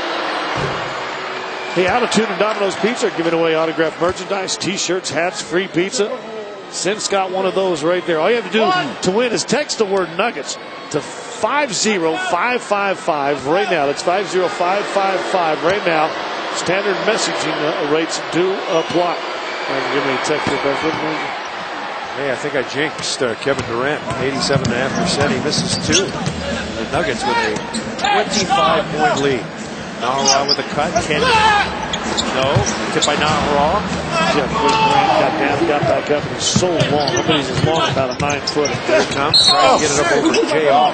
Hey, Altitude and Domino's Pizza are giving away autographed merchandise, t-shirts, hats, free pizza. Sim's got one of those right there. All you have to do to win is text the word Nuggets to 50555 right now. That's 50555 right now. Standard messaging rates do apply. Give me a text real quick. Hey, I think I jinxed Kevin Durant. 87.5%. He misses 2. The Nuggets with a 25-point lead. Nahara with a cut. Kenyon. No. Tipped by Nahara. Jeff Durant got down, got back up, and he's so long. I bet he's as long about a 9-footer. There it comes. Trying to get it up over J.R.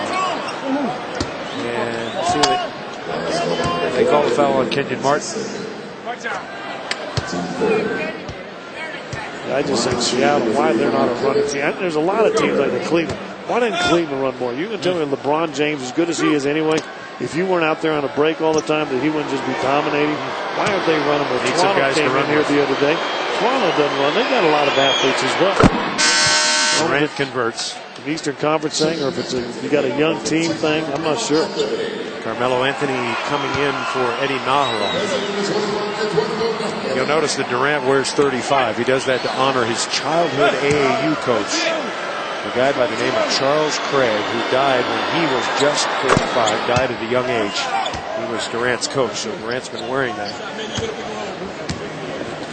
And see they call the foul on Kenyon Martin. I just said Seattle, why they're not a running team. There's a lot of teams like the Cleveland. Why didn't Cleveland run more? You can tell me LeBron James, as good as he is anyway, if you weren't out there on a break all the time, that he wouldn't just be dominating. Why aren't they running with him? Some guys came to run in here the other day. Toronto doesn't run. They got a lot of athletes as well. Durant converts. An Eastern Conference thing, or if it's you got a young team thing, I'm not sure. Carmelo Anthony coming in for Eddie Nahara. You'll notice that Durant wears 35. He does that to honor his childhood AAU coach, a guy by the name of Charles Craig, who died when he was just 35, died at a young age. He was Durant's coach, so Durant's been wearing that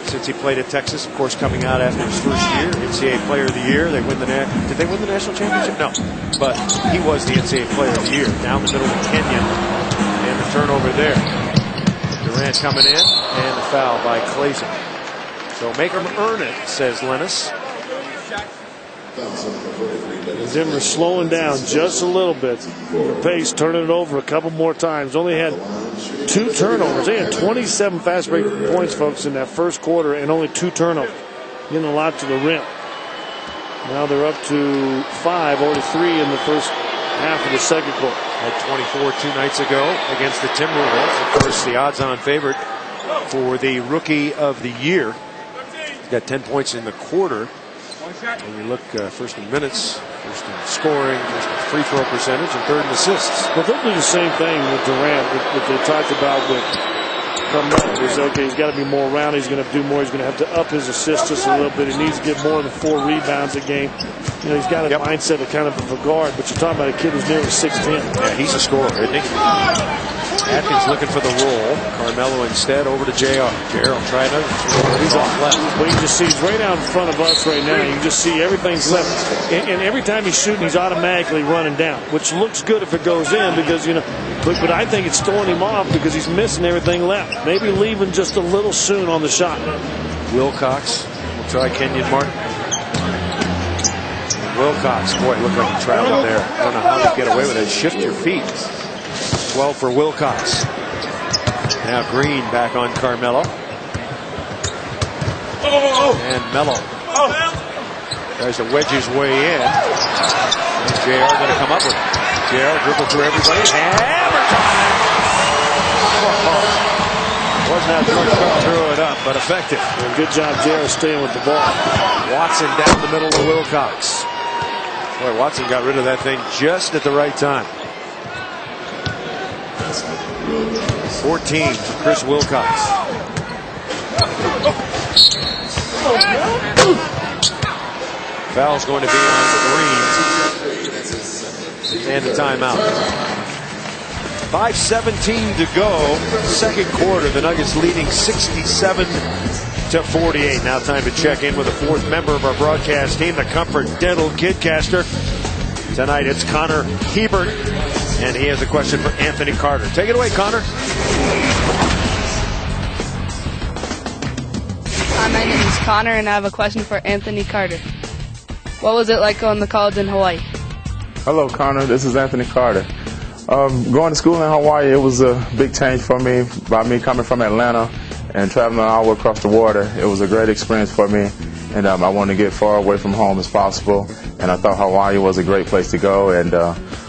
since he played at Texas, of course, coming out after his first year, NCAA Player of the Year. Did they win the national championship? No, but he was the NCAA Player of the Year. Down the middle of Kenyon, and the turnover there. Durant coming in, and the foul by Clayson. So make him earn it, says Lennis. Denver slowing down just a little bit. The pace, turning it over a couple more times. Only had 2 turnovers. They had 27 fast break points, folks, in that first quarter, and only 2 turnovers. Getting a lot to the rim. Now they're up to 5, already 3 in the first half of the second quarter. Had 24 2 nights ago against the Timberwolves. Of course, the odds-on favorite for the Rookie of the Year. He's got 10 points in the quarter. When we look first in minutes, first in scoring, first in free throw percentage, and third in assists. Well, they'll do the same thing with Durant that they talked about with Carmelo. They said, okay, he's got to be more around. He's going to do more. He's going to have to up his assists just a little bit. He needs to get more than 4 rebounds a game. You know, he's got a mindset of kind of a guard, but you're talking about a kid who's nearly 6'10". Yeah, he's a scorer, isn't he? Atkins looking for the roll. Carmelo instead over to JR. JR will try another. He's off left. But you just see he's right out in front of us right now. You can just see everything's left. And every time he's shooting, he's automatically running down, which looks good if it goes in because, you know, but I think it's throwing him off because he's missing everything left. Maybe leaving just a little soon on the shot. Wilcox will try Kenyon Martin. Wilcox, boy, looked like he traveled there. I don't know how to get away with it. Shift your feet. 12 for Wilcox. Now Green back on Carmelo. And Melo tries to wedge his way in. And JR going to come up with it. JR dribble through everybody. Hammer time! Wasn't how George Cook threw it up, but effective. And good job, JR, staying with the ball. Watson down the middle of Wilcox. Boy, Watson got rid of that thing just at the right time. 14 for Chris Wilcox. Foul's going to be on Green. And a timeout. 5:17 to go. Second quarter. The Nuggets leading 67-48. Now time to check in with the 4th member of our broadcast team, the Comfort Dental Kidcaster. Tonight it's Connor Hebert. And he has a question for Anthony Carter. Take it away, Connor. Hi, my name is Connor, and I have a question for Anthony Carter. What was it like going to college in Hawaii? Hello, Connor. This is Anthony Carter. Going to school in Hawaii, it was a big change for me. By me coming from Atlanta and traveling an hour across the water, it was a great experience for me. And I wanted to get far away from home as possible. And I thought Hawaii was a great place to go. And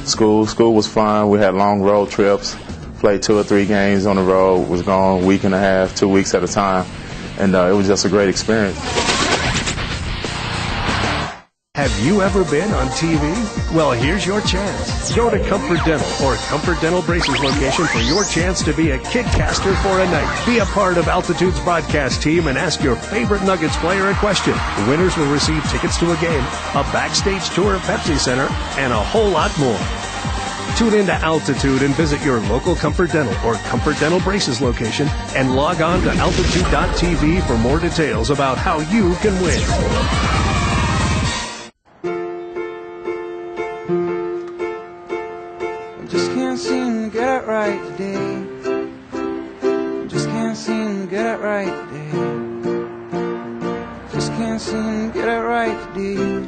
school was fun. We had long road trips, played 2 or 3 games on the road, was gone a week and a half, 2 weeks at a time. And it was just a great experience. Have you ever been on TV? Well, here's your chance. Go to Comfort Dental or Comfort Dental Braces location for your chance to be a Kidcaster for a night. Be a part of Altitude's broadcast team and ask your favorite Nuggets player a question. The winners will receive tickets to a game, a backstage tour of Pepsi Center, and a whole lot more. Tune into Altitude and visit your local Comfort Dental or Comfort Dental Braces location and log on to altitude.tv for more details about how you can win. Just can't seem to get it right today. Just can't seem to get it right today. Just can't seem to get it right today.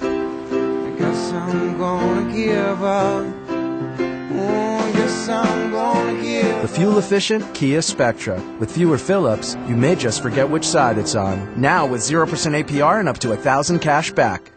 I guess I'm gonna give up. Oh, I guess I'm gonna give up. The fuel-efficient Kia Spectra. With fewer fill-ups, you may just forget which side it's on. Now with 0% APR and up to $1,000 cash back.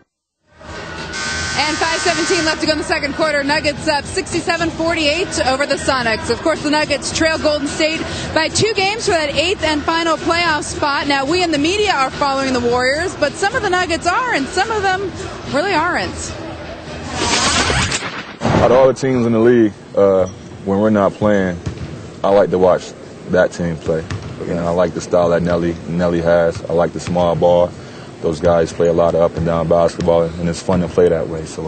And 5 4:17 left to go in the second quarter. Nuggets up 67-48 over the Sonics. Of course, the Nuggets trail Golden State by 2 games for that 8th and final playoff spot. Now, we in the media are following the Warriors, but some of the Nuggets are, and some of them really aren't. Out of all the teams in the league, when we're not playing, I like to watch that team play. You know, I like the style that Nelly has. I like the small ball. Those guys play a lot of up and down basketball, and it's fun to play that way. So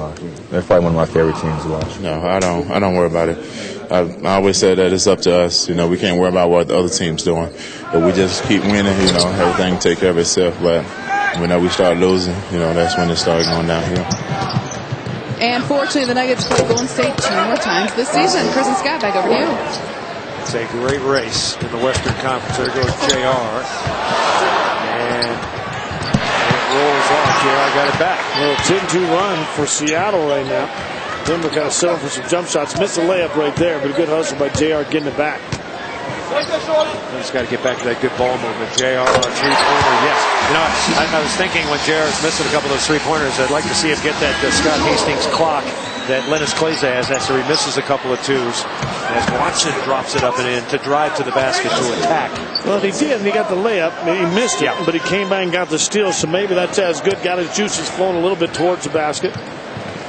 they're probably one of my favorite teams to watch. No, I don't worry about it. I always say that it's up to us. You know, we can't worry about what the other team's doing. But we just keep winning. You know, everything take care of itself. But whenever we start losing, you know, that's when it started going downhill. And fortunately, the Nuggets play Golden State 2 more times this season. Chris and Scott, back over to you. It's a great race in the Western Conference. There goes JR. And it rolls off. JR got it back. A little 10-2 run for Seattle right now. Denver kind of settled for some jump shots. Missed a layup right there, but a good hustle by JR getting it back. He's got to get back to that good ball movement. JR on a three-pointer, yes. You know, I was thinking when JR's missing a couple of those three-pointers, I'd like to see him get that Scott Hastings clock that Lennis Kleza has after he misses a couple of twos. As Watson drops it up and in to drive to the basket to attack. Well, he did, and he got the layup. He missed it, but he came back and got the steal, so maybe that's as good. Got his juices flowing a little bit towards the basket.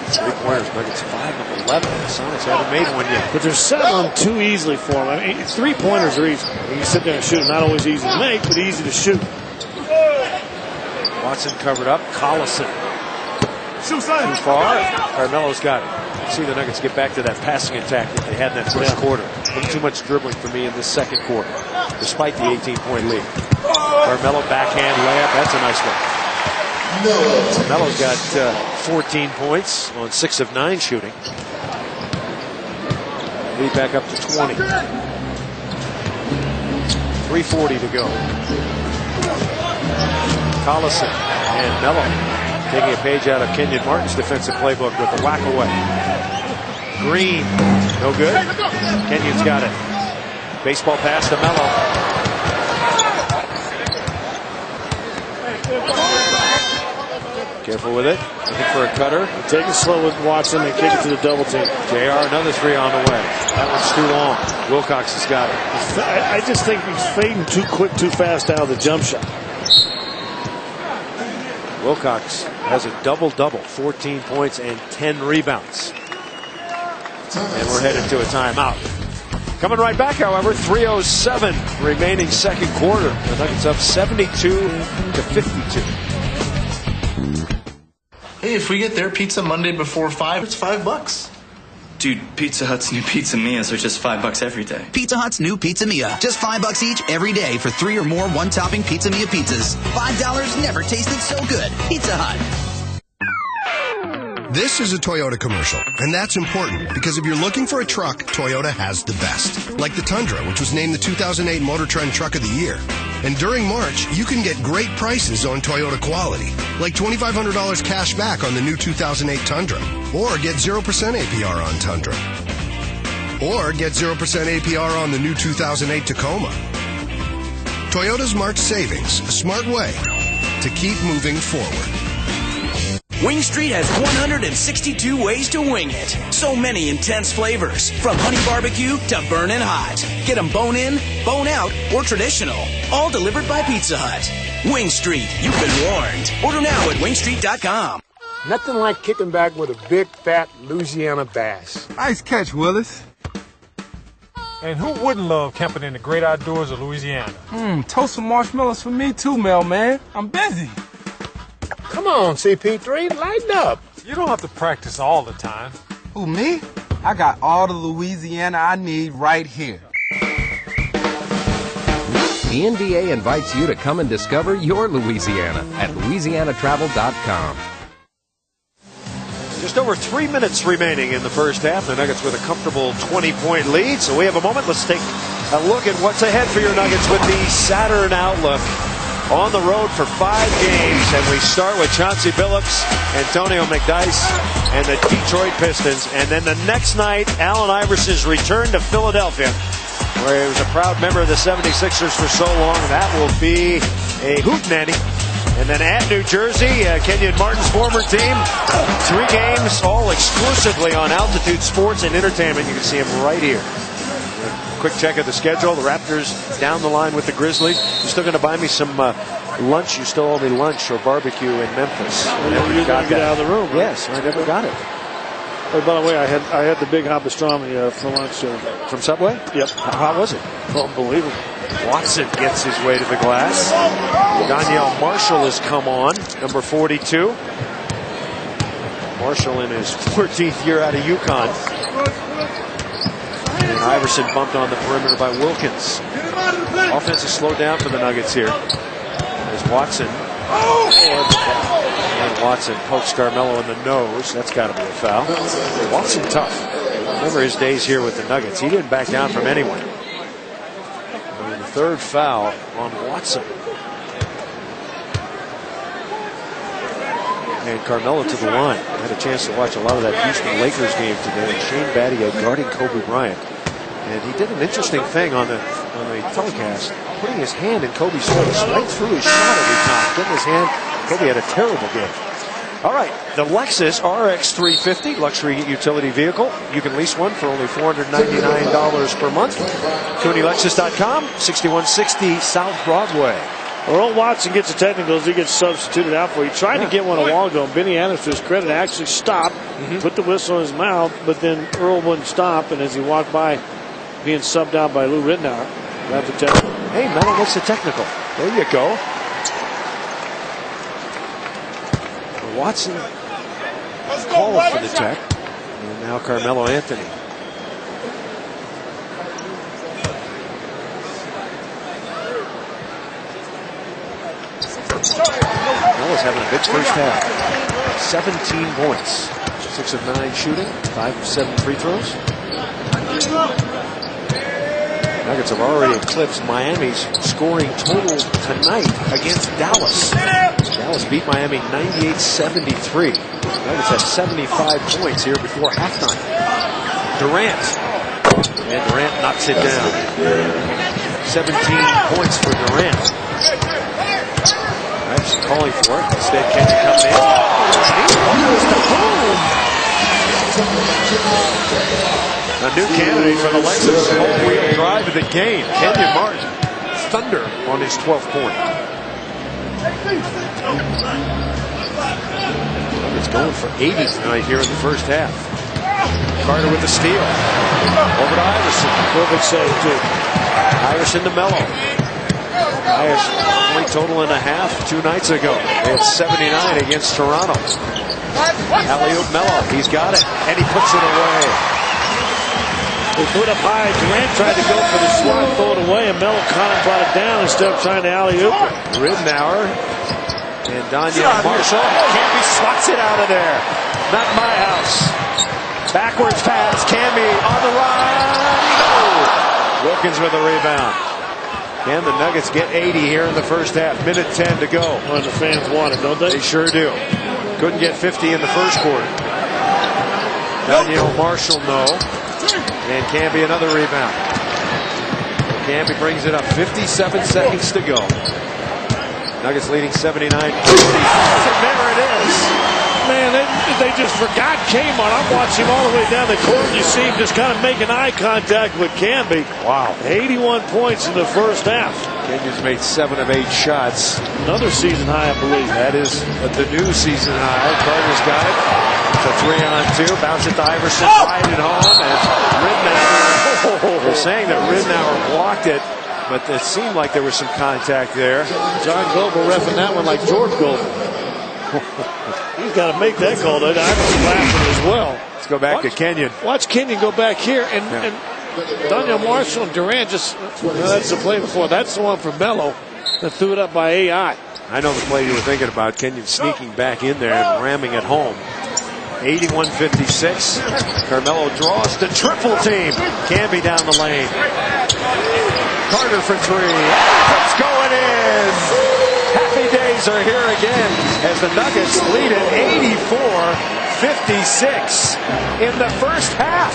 Three-pointers, Nuggets 5 of 11. The Sonics haven't made one yet. But they're settling too easily for him. I mean, three-pointers are easy. You sit there and shoot. Not always easy to make, but easy to shoot. Watson covered up. Collison. Too far. Carmelo's got it. See the Nuggets get back to that passing attack that they had in that first quarter. A little too much dribbling for me in this second quarter, despite the 18-point lead. Carmelo backhand layup. That's a nice one. Melo's got 14 points on 6 of 9 shooting. Lead back up to 20. 3:40 to go. Collison and Melo taking a page out of Kenyon Martin's defensive playbook with the whack away. Green, no good. Kenyon's got it. Baseball pass to Melo. Careful with it. Looking for a cutter. Take it slow with Watson and kick it to the double team. JR, another three on the way. That one's too long. Wilcox has got it. I just think he's fading too quick, too fast out of the jump shot. Wilcox has a double-double, 14 points and 10 rebounds. And we're headed to a timeout. Coming right back, however, 3:07 remaining second quarter. The Nuggets up 72-52. Hey, if we get their pizza Monday before 5, it's $5. Dude, Pizza Hut's new Pizza Mia's are just $5 every day. Pizza Hut's new Pizza Mia. Just $5 each every day for 3 or more one-topping Pizza Mia pizzas. $5 never tasted so good. Pizza Hut. This is a Toyota commercial, and that's important because if you're looking for a truck, Toyota has the best. Like the Tundra, which was named the 2008 Motor Trend Truck of the Year. And during March, you can get great prices on Toyota quality, like $2,500 cash back on the new 2008 Tundra, or get 0% APR on Tundra, or get 0% APR on the new 2008 Tacoma. Toyota's March savings, a smart way to keep moving forward. Wing Street has 162 ways to wing it. So many intense flavors, from honey barbecue to burnin' hot. Get them bone in, bone out, or traditional. All delivered by Pizza Hut. Wing Street, you've been warned. Order now at wingstreet.com. Nothing like kicking back with a big, fat Louisiana bass. Nice catch, Willis. And who wouldn't love camping in the great outdoors of Louisiana? Toast some marshmallows for me too, Mel, man. I'm busy. Come on, CP3, lighten up. You don't have to practice all the time. Who, me? I got all the Louisiana I need right here. The NBA invites you to come and discover your Louisiana at louisianatravel.com. Just over 3 minutes remaining in the first half. The Nuggets with a comfortable 20-point lead. So we have a moment. Let's take a look at what's ahead for your Nuggets with the Saturn Outlook. On the road for 5 games, and we start with Chauncey Billups, Antonio McDyess, and the Detroit Pistons. And then the next night, Allen Iverson's return to Philadelphia, where he was a proud member of the 76ers for so long. That will be a hootenanny. And then at New Jersey, Kenyon Martin's former team, 3 games, all exclusively on Altitude Sports and Entertainment. You can see him right here. Quick check of the schedule. The Raptors down the line with the Grizzlies. You're still going to buy me some lunch. You still owe me lunch or barbecue in Memphis. You're going to get out of the room. Right? Yes, I never got it. Oh, by the way, I had the big hot pastrami for lunch. From Subway? Yep. How was it? Unbelievable. Watson gets his way to the glass. Danielle Marshall has come on, number 42. Marshall in his 14th year out of UConn. And Iverson bumped on the perimeter by Wilkins. Offense is slowed down for the Nuggets here. There's Watson. And Watson pokes Carmelo in the nose. That's got to be a foul. Watson tough. Remember his days here with the Nuggets. He didn't back down from anyone. And the 3rd foul on Watson. And Carmelo to the line. I had a chance to watch a lot of that Houston Lakers game today. And Shane Battier guarding Kobe Bryant. And he did an interesting thing on the telecast, putting his hand in Kobe's face right through his shot every time. Getting his hand. Kobe had a terrible game. All right, the Lexus RX 350 luxury utility vehicle. You can lease one for only $499 per month. CooneyLexus.com, 6160 South Broadway. Earl Watson gets the technicals. He gets substituted out for. He tried to get one a while ago. And Benny Adams, to his credit, actually stopped, put the whistle in his mouth, but then Earl wouldn't stop. And as he walked by, being subbed out by Lou Rittenauer, got the technical. Hey, Melo gets the technical. There you go. Watson called for the tech. And now Carmelo Anthony. Melo's having a big first half. 17 points. 6 of 9 shooting. 5 of 7 free throws. Nuggets have already eclipsed Miami's scoring total tonight against Dallas. Dallas beat Miami 98-73. Nuggets had 75 points here before halftime. Durant. And Durant knocks it down. 17 points for Durant. Iverson calling for it. Instead, Kenyon comes in. A new candidate for the Lexus all-wheel drive of the game. Kenyon Martin. Thunder on his 12th point. It's going for 80 tonight here in the first half. Carter with the steal. Over to Iverson. Perfect save, too. Iverson to Melo. Highest point total and a half 2 nights ago. They had 79 against Toronto. Alley-oop Melo. He's got it. And he puts it away. They put up high. Durant tried to go for the swat, throw it away, and Melo kind of brought it down instead of trying to alley-oop it. Rittenauer and Danielle Marshall. Camby swats it out of there. Not my house. Backwards pass. Camby on the run. No. Wilkins with a rebound. And the Nuggets get 80 here in the first half. Minute 10 to go. Well, the fans want it, don't they? They sure do. Couldn't get 50 in the first quarter. Danielle Marshall, no. And Camby another rebound. Camby brings it up. 57 seconds to go. Nuggets leading 79. 55, and there it is. Man, they just forgot Kmart. I'm watching him all the way down the court. You see him just kind of making eye contact with Camby. Wow. 81 points in the first half. Kenyon's made 7 of 8 shots. Another season high, I believe. That is the new season high. Carter's got it. It's a 3-on-2. Bounce it to Iverson. Right at home. And Rittenauer. They're saying that Rittenauer blocked it, but it seemed like there was some contact there. John Goble reffing that one like George Goble. He's got to make that call. Iverson's laughing as well. Let's go back to Kenyon. Watch Kenyon go back here. And Danielle Marshall and Durant just, that's the play before. That's the one for Melo that threw it up by AI. I know the play you were thinking about. Kenyon sneaking back in there and ramming it home. 81-56. Carmelo draws the triple team. Camby down the lane. Carter for 3. It's going in. Happy days are here again as the Nuggets lead at 84-56 in the first half.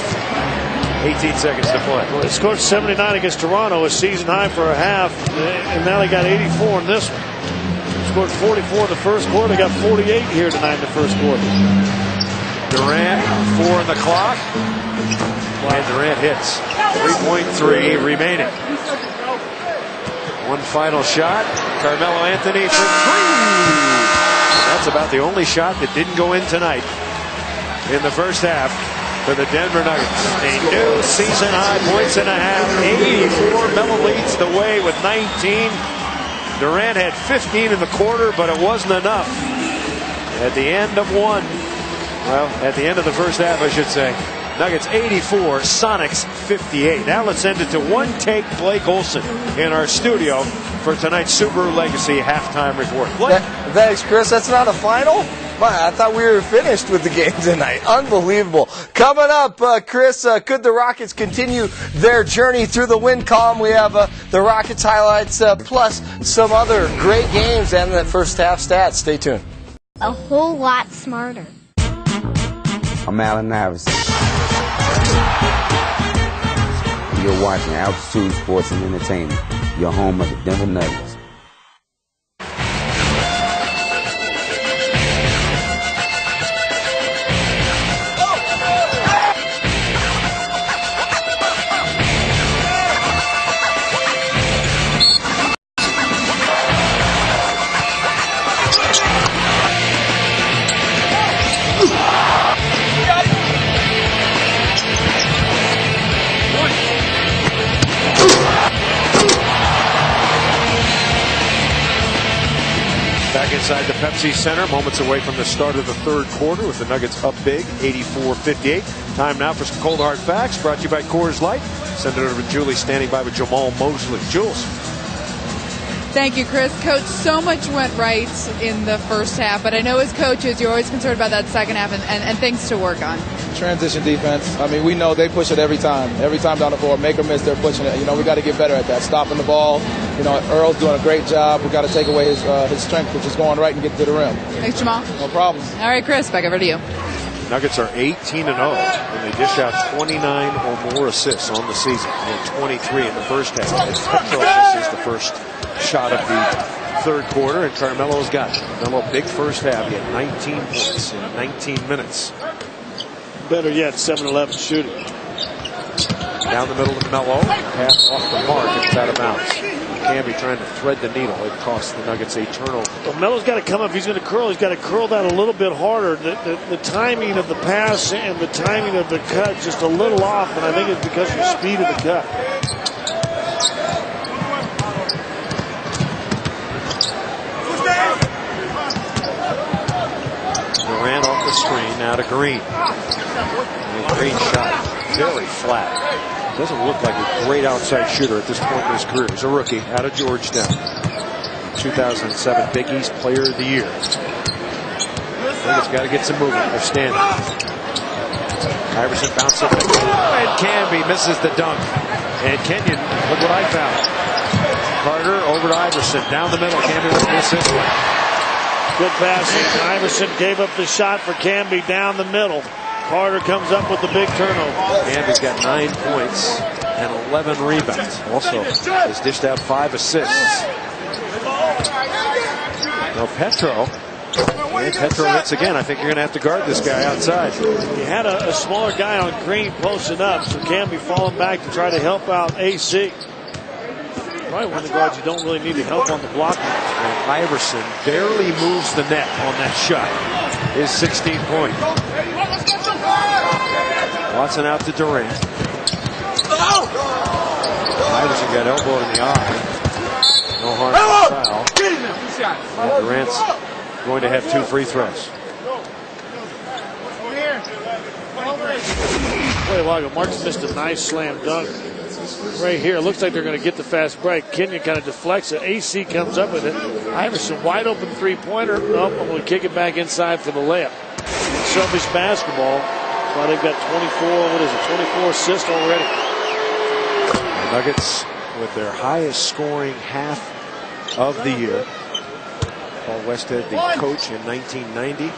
18 seconds to play. Well, they scored 79 against Toronto, a season high for a half, and now they got 84 in this one. scored 44 in the first quarter. They got 48 here tonight in the first quarter. Durant, 4 on the clock. And Durant hits. 3.3 remaining. One final shot. Carmelo Anthony for 3. That's about the only shot that didn't go in tonight in the first half for the Denver Nuggets. A new season high points and a half. 84. Melo leads the way with 19. Durant had 15 in the quarter, but it wasn't enough. At the end of one, well, at the end of the first half, I should say, Nuggets 84, Sonics 58. Now let's end it to One Take Blake Olson in our studio for tonight's Subaru Legacy halftime report. Thanks, Chris. That's not a final? I thought we were finished with the game tonight. Unbelievable. Coming up, Chris, could the Rockets continue their journey through the win column? We have the Rockets highlights plus some other great games and the first half stats. Stay tuned. A whole lot smarter. I'm Allen Iverson. You're watching Altitude Sports and Entertainment, your home of the Denver Nuggets. Back inside the Pepsi Center, moments away from the start of the third quarter with the Nuggets up big, 84-58. Time now for some cold hard facts, brought to you by Coors Light. Send it over to Julie, standing by with Jamal Mosley. Jules. Thank you, Chris. Coach, so much went right in the first half, but I know as coaches, you're always concerned about that second half and things to work on. Transition defense. I mean, we know they push it every time down the floor. Make or miss, they're pushing it. You know, we got to get better at that. Stopping the ball. You know, Earl's doing a great job. We got to take away his strength, which is going right and get to the rim. Thanks, Jamal. No problem. All right, Chris, back over to you. Nuggets are 18-0, and they dish out 29 or more assists on the season, and 23 in the first half. And Petro misses the first shot of the third quarter, and Carmelo's got it. Carmelo, big first half. He had 19 points in 19 minutes. Better yet, 7-11 shooting. Down the middle of Melo, pass off the mark, it's out of bounds. Camby trying to thread the needle. It costs the Nuggets a turnover. Well, Melo's got to come up. If he's going to curl, he's got to curl that a little bit harder. The timing of the pass and the timing of the cut just a little off, and I think it's because of the speed of the cut. Durant off the screen, now to Green. Green shot very flat. Doesn't look like a great outside shooter at this point in his career. He's a rookie out of Georgetown. 2007 Big East Player of the Year. Nuggets got to get some movement. They're standing. Iverson bounces it. And Camby misses the dunk. And Kenyon, look what I found. Carter over to Iverson. Down the middle. Camby with the assist. Good passing. Iverson gave up the shot for Camby down the middle. Carter comes up with the big turnover. Camby's got 9 points and 11 rebounds. Also has dished out 5 assists. Now Petro. And Petro hits again. I think you're going to have to guard this guy outside. He had a smaller guy on Green posting up, so Camby falling back to try to help out AC. Probably one of the guards you don't really need to help on the block. And Iverson barely moves the net on that shot. His 16th point. Watson out to Durant. Iverson got elbowed in the eye. No harm, no foul. And Durant's going to have 2 free throws. Play a while ago, Marks missed a nice slam dunk right here. Looks like they're going to get the fast break. Kenyon kind of deflects it. AC comes up with it. Iverson wide open three-pointer. Nope, I'm going to kick it back inside for the layup. Selfish basketball. Well, they've got 24 assists already. The Nuggets with their highest scoring half of the year. Paul Westhead, the coach in 1990.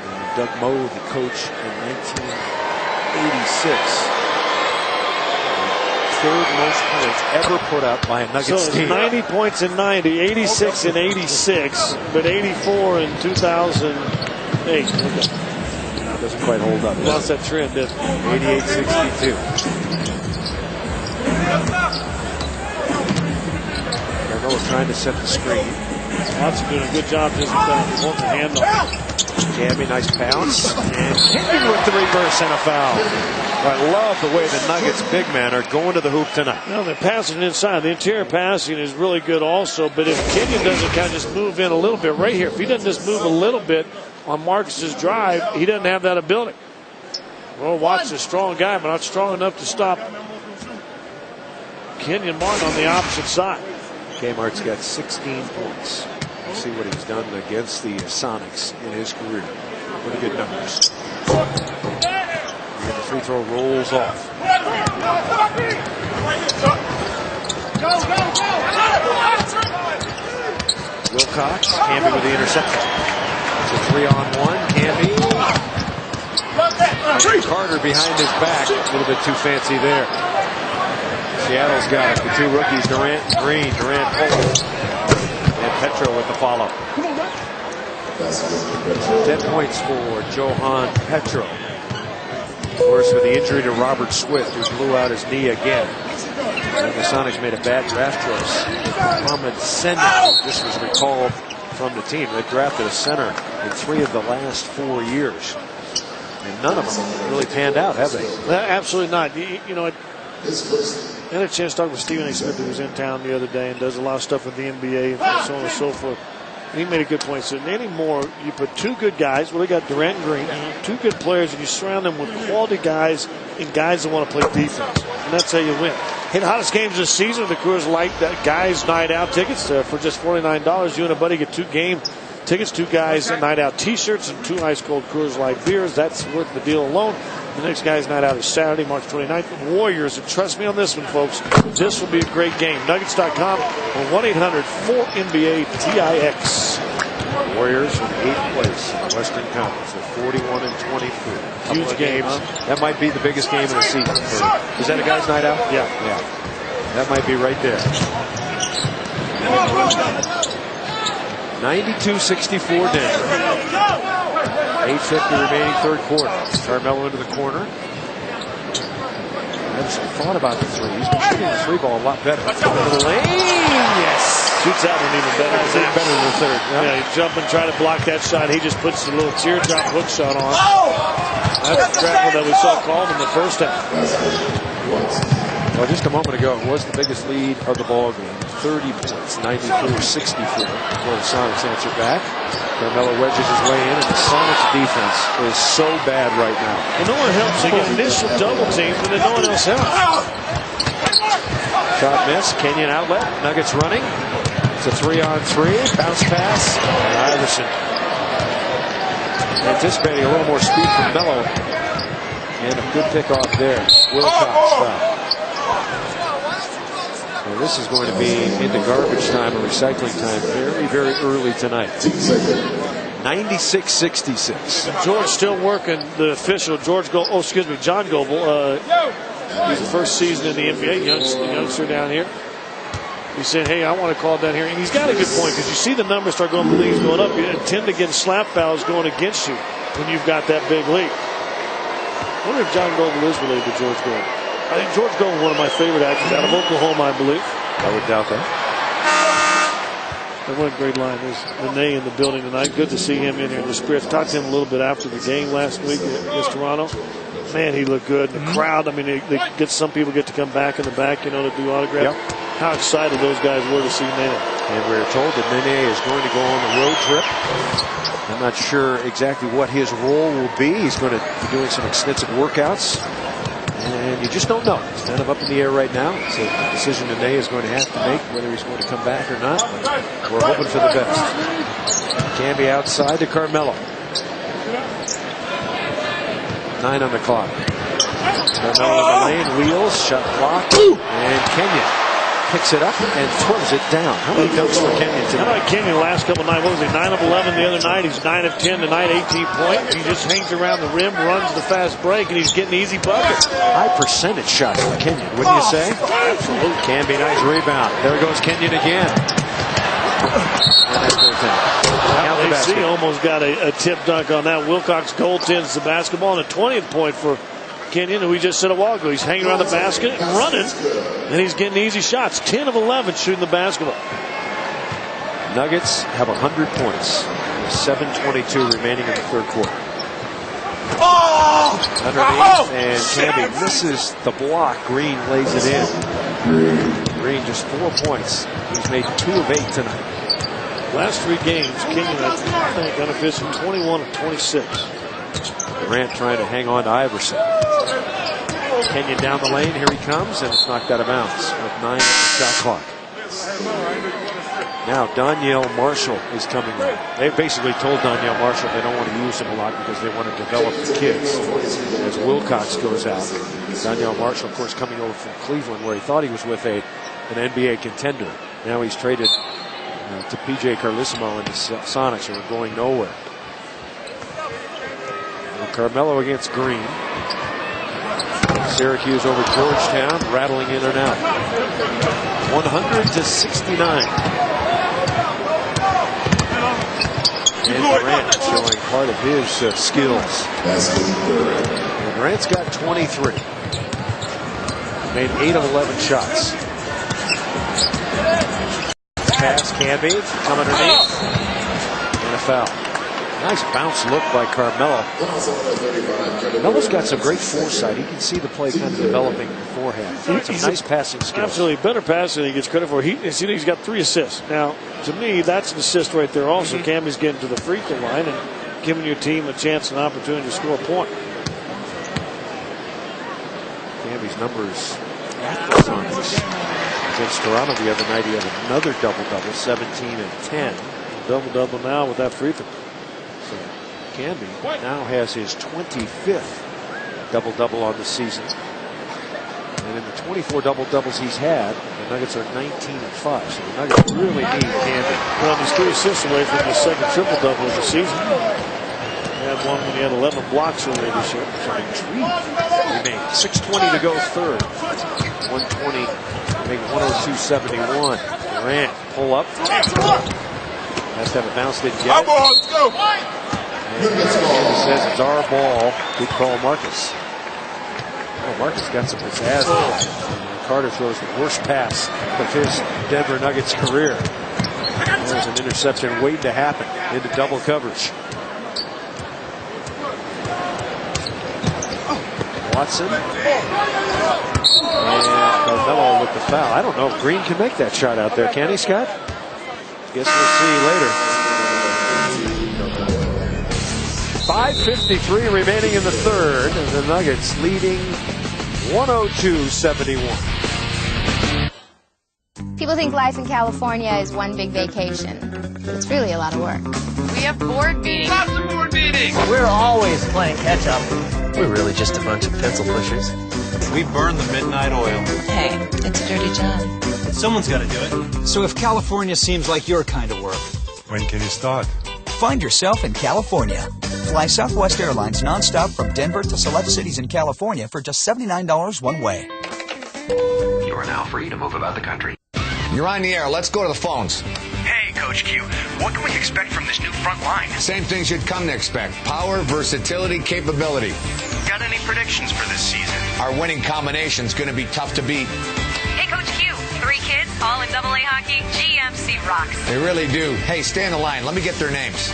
And Doug Moe, the coach in 1986. third most points ever put up by a Nuggets so team. 90 points in 90, 86 in 86, but 84 in 2008. Doesn't quite hold up. Lost that trend, didn't it? 88-62. Carmelo's trying to set the screen. Watson doing a good job just holding the hand on. Camby, nice bounce. And Kenyon with the reverse and a foul. I love the way the Nuggets big men are going to the hoop tonight. No, they're passing inside. The interior passing is really good also, but if Kenyon doesn't kind of just move in a little bit right here, if he doesn't just move a little bit on Marcus's drive, he doesn't have that ability. Well, Watson's a strong guy, but not strong enough to stop Kenyon Martin on the opposite side. Kmart's got 16 points. We'll see what he's done against the Sonics in his career. Pretty good numbers. And the free throw rolls off. Wilcox, Camby with the interception. It's a 3-on-1. Camby. Carter behind his back. A little bit too fancy there. Seattle's got it. The two rookies, Durant and Green. Durant pulls. And Petro with the follow. 10 points for Johan Petro. Of course, with the injury to Robert Swift, who blew out his knee again. And the Sonics made a bad draft choice. Mohamed Senya just was recalled from the team. They drafted a center in 3 of the last 4 years. And none of them really panned out, have they? Absolutely not. You know, I had a chance to talk with Stephen A. Smith, who was in town the other day and does a lot of stuff with the NBA and so on and so forth. And he made a good point. So anymore, you put 2 good guys. Well, they got Durant and Green, 2 good players, and you surround them with quality guys and guys that want to play defense. And that's how you win. Hey, the hottest games this season, the Coors Light Guys Night Out tickets for just $49. You and a buddy get 2 game tickets, 2 guys Night Out t-shirts, and 2 ice cold Coors Light beers. That's worth the deal alone. The next Guys Night Out is Saturday, March 29th. Warriors, and trust me on this one, folks, this will be a great game. Nuggets.com or 1-800-4NBA-TIX. Warriors in 8th place in the Western Conference. They're 41-24. Huge game, huh? That might be the biggest game of the season. Is that a Guys Night Out? Yeah. That might be right there. 92-64 Denver. 8:50 remaining third quarter. Carmelo into the corner. Iverson thought about the 3. He's been shooting the 3 ball a lot better. Into the lane. Yes. Shoots that one even better. That's better than the third. Yeah, he's jumping, trying to block that shot. He just puts the little teardrop hook shot on. That's the grapple that we saw called in the first half. Well, just a moment ago, it was the biggest lead of the ball game. 30 points, 94-64. Before the Sonics answer back. Carmelo wedges his way in, and the Sonics defense is so bad right now. And no one helps. They get initial double teams, but then no one else helps. Shot miss. Kenyon outlet. Nuggets running. It's a 3-on-3. Bounce pass. And Iverson anticipating a little more speed from Melo. And a good pick off there. Wilcox foul. Well, this is going to be into garbage time or recycling time very, very early tonight. 96-66. George still working the official. John Goble. He's the first season in the NBA, youngster down here. He said, hey, I want to call down here. And he's got a good point, because you see the numbers start going, the league's going up. You tend to get slap fouls going against you when you've got that big lead. I wonder if John Goble is related to George Goble. I think George Goble is one of my favorite actors out of Oklahoma, I believe. I would doubt that. And what a great line. There's Renee in the building tonight. Good to see him in here in the spirits. Talked to him a little bit after the game last week against Toronto. Man, he looked good. The crowd, I mean, some people get to come back in the back, to do autographs. Yep. How excited those guys were to see Nene. And we're told that Nene is going to go on the road trip. I'm not sure exactly what his role will be. He's going to be doing some extensive workouts. And you just don't know. It's kind of up in the air right now. It's a decision Nene is going to have to make, whether he's going to come back or not. We're hoping for the best. Camby outside to Carmelo. 9 on the clock. Carmelo in the lane, wheels, shot clock, and Kenyon picks it up and throws it down. How many dunks for Kenyon tonight? How about Kenyon last couple nights? What was he, 9 of 11 the other night? He's 9 of 10 tonight, 18 points. He just hangs around the rim, runs the fast break, and he's getting easy buckets. High percentage shots for Kenyon, wouldn't you say? Absolutely. Can be nice rebound. There goes Kenyon again. And that goes in. AC almost got a tip dunk on that. Wilcox goaltends the basketball, and a 20th point for Kenyon, who we just said a while ago. He's hanging around the basket and running, and he's getting easy shots. 10 of 11 shooting the basketball. Nuggets have 100 points. 7:22 remaining in the third quarter. Underneath, and Camby misses the block. Green lays it in. Green just 4 points. He's made 2 of 8 tonight. Last 3 games, Kenyon, I think, unofficial 21 of 26. Durant trying to hang on to Iverson. Kenyon down the lane. Here he comes, and it's knocked out of bounds with 9 on the shot clock. Now Donyell Marshall is coming in. They've basically told Donyell Marshall they don't want to use him a lot because they want to develop the kids. As Wilcox goes out, Donyell Marshall, of course, coming over from Cleveland, where he thought he was with an NBA contender. Now he's traded to P.J. Carlissimo and the Sonics, who are going nowhere. Carmelo against Green. Syracuse over Georgetown, rattling in and out. 100-69. And Durant showing part of his skills. And Durant's got 23. Made 8 of 11 shots. Pass, Camby, come underneath. And a foul. Nice bounce look by Carmelo. Carmelo's got some great foresight. He can see the play kind of developing beforehand. He's nice passing skills. Absolutely. Better passer than he gets credit for. He's got 3 assists. Now, to me, that's an assist right there also. Cammy's getting to the free throw line and giving your team a chance and opportunity to score a point. Cammy's numbers at the Sonics. Against Toronto the other night, he had another double-double, 17 and 10. Double-double now with that free throw. Camby now has his 25th double-double on the season. And in the 24 double-doubles he's had, the Nuggets are 19 and 5. So the Nuggets really need Camby. Well, he's 3 assists away from the second triple-double of the season. He had one when he had 11 blocks earlier this year. Sorry, 3 remain. 6:20 to go third. 120, make 102.71. Durant, pull up. Has to have a bounce, didn't get it. Let's go. And Camby says it's our ball. Good call, Marcus. Oh, Marcus got some pizzazz. Carter throws the worst pass of his Denver Nuggets career. There's an interception waiting to happen into double coverage. Watson. And Carmelo with the foul. I don't know if Green can make that shot out there. Can he, Scott? Guess we'll see later. 5:53 remaining in the third, and the Nuggets leading 102-71. People think life in California is one big vacation. It's really a lot of work. We have board meetings. Lots of board meetings. We're always playing catch up. We're really just a bunch of pencil pushers. We burn the midnight oil. Hey, it's a dirty job. Someone's got to do it. So if California seems like your kind of work, when can you start? Find yourself in California. Fly Southwest Airlines nonstop from Denver to select cities in California for just $79 one way. You are now free to move about the country. You're on the air. Let's go to the phones. Hey, Coach Q, what can we expect from this new front line? Same things you'd come to expect. Power, versatility, capability. Got any predictions for this season? Our winning combination's going to be tough to beat. Hey, Coach Q, 3 kids, all in AA hockey. GMC rocks. They really do. Hey, stay on the line. Let me get their names.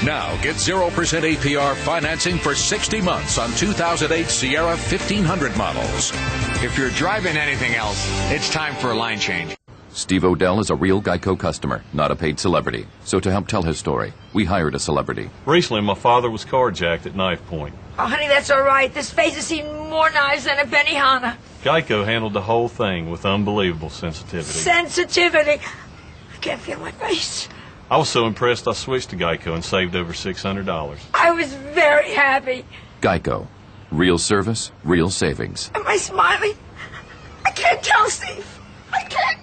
Now, get 0% APR financing for 60 months on 2008 Sierra 1500 models. If you're driving anything else, it's time for a line change. Steve Odell is a real Geico customer, not a paid celebrity. So to help tell his story, we hired a celebrity. Recently, my father was carjacked at knife point. Oh, honey, that's all right. This face has seen more knives than a Benihana. Geico handled the whole thing with unbelievable sensitivity. Sensitivity? I can't feel my face. I was so impressed I switched to Geico and saved over $600. I was very happy. Geico. Real service, real savings. Am I smiling? I can't tell, Steve. I can't.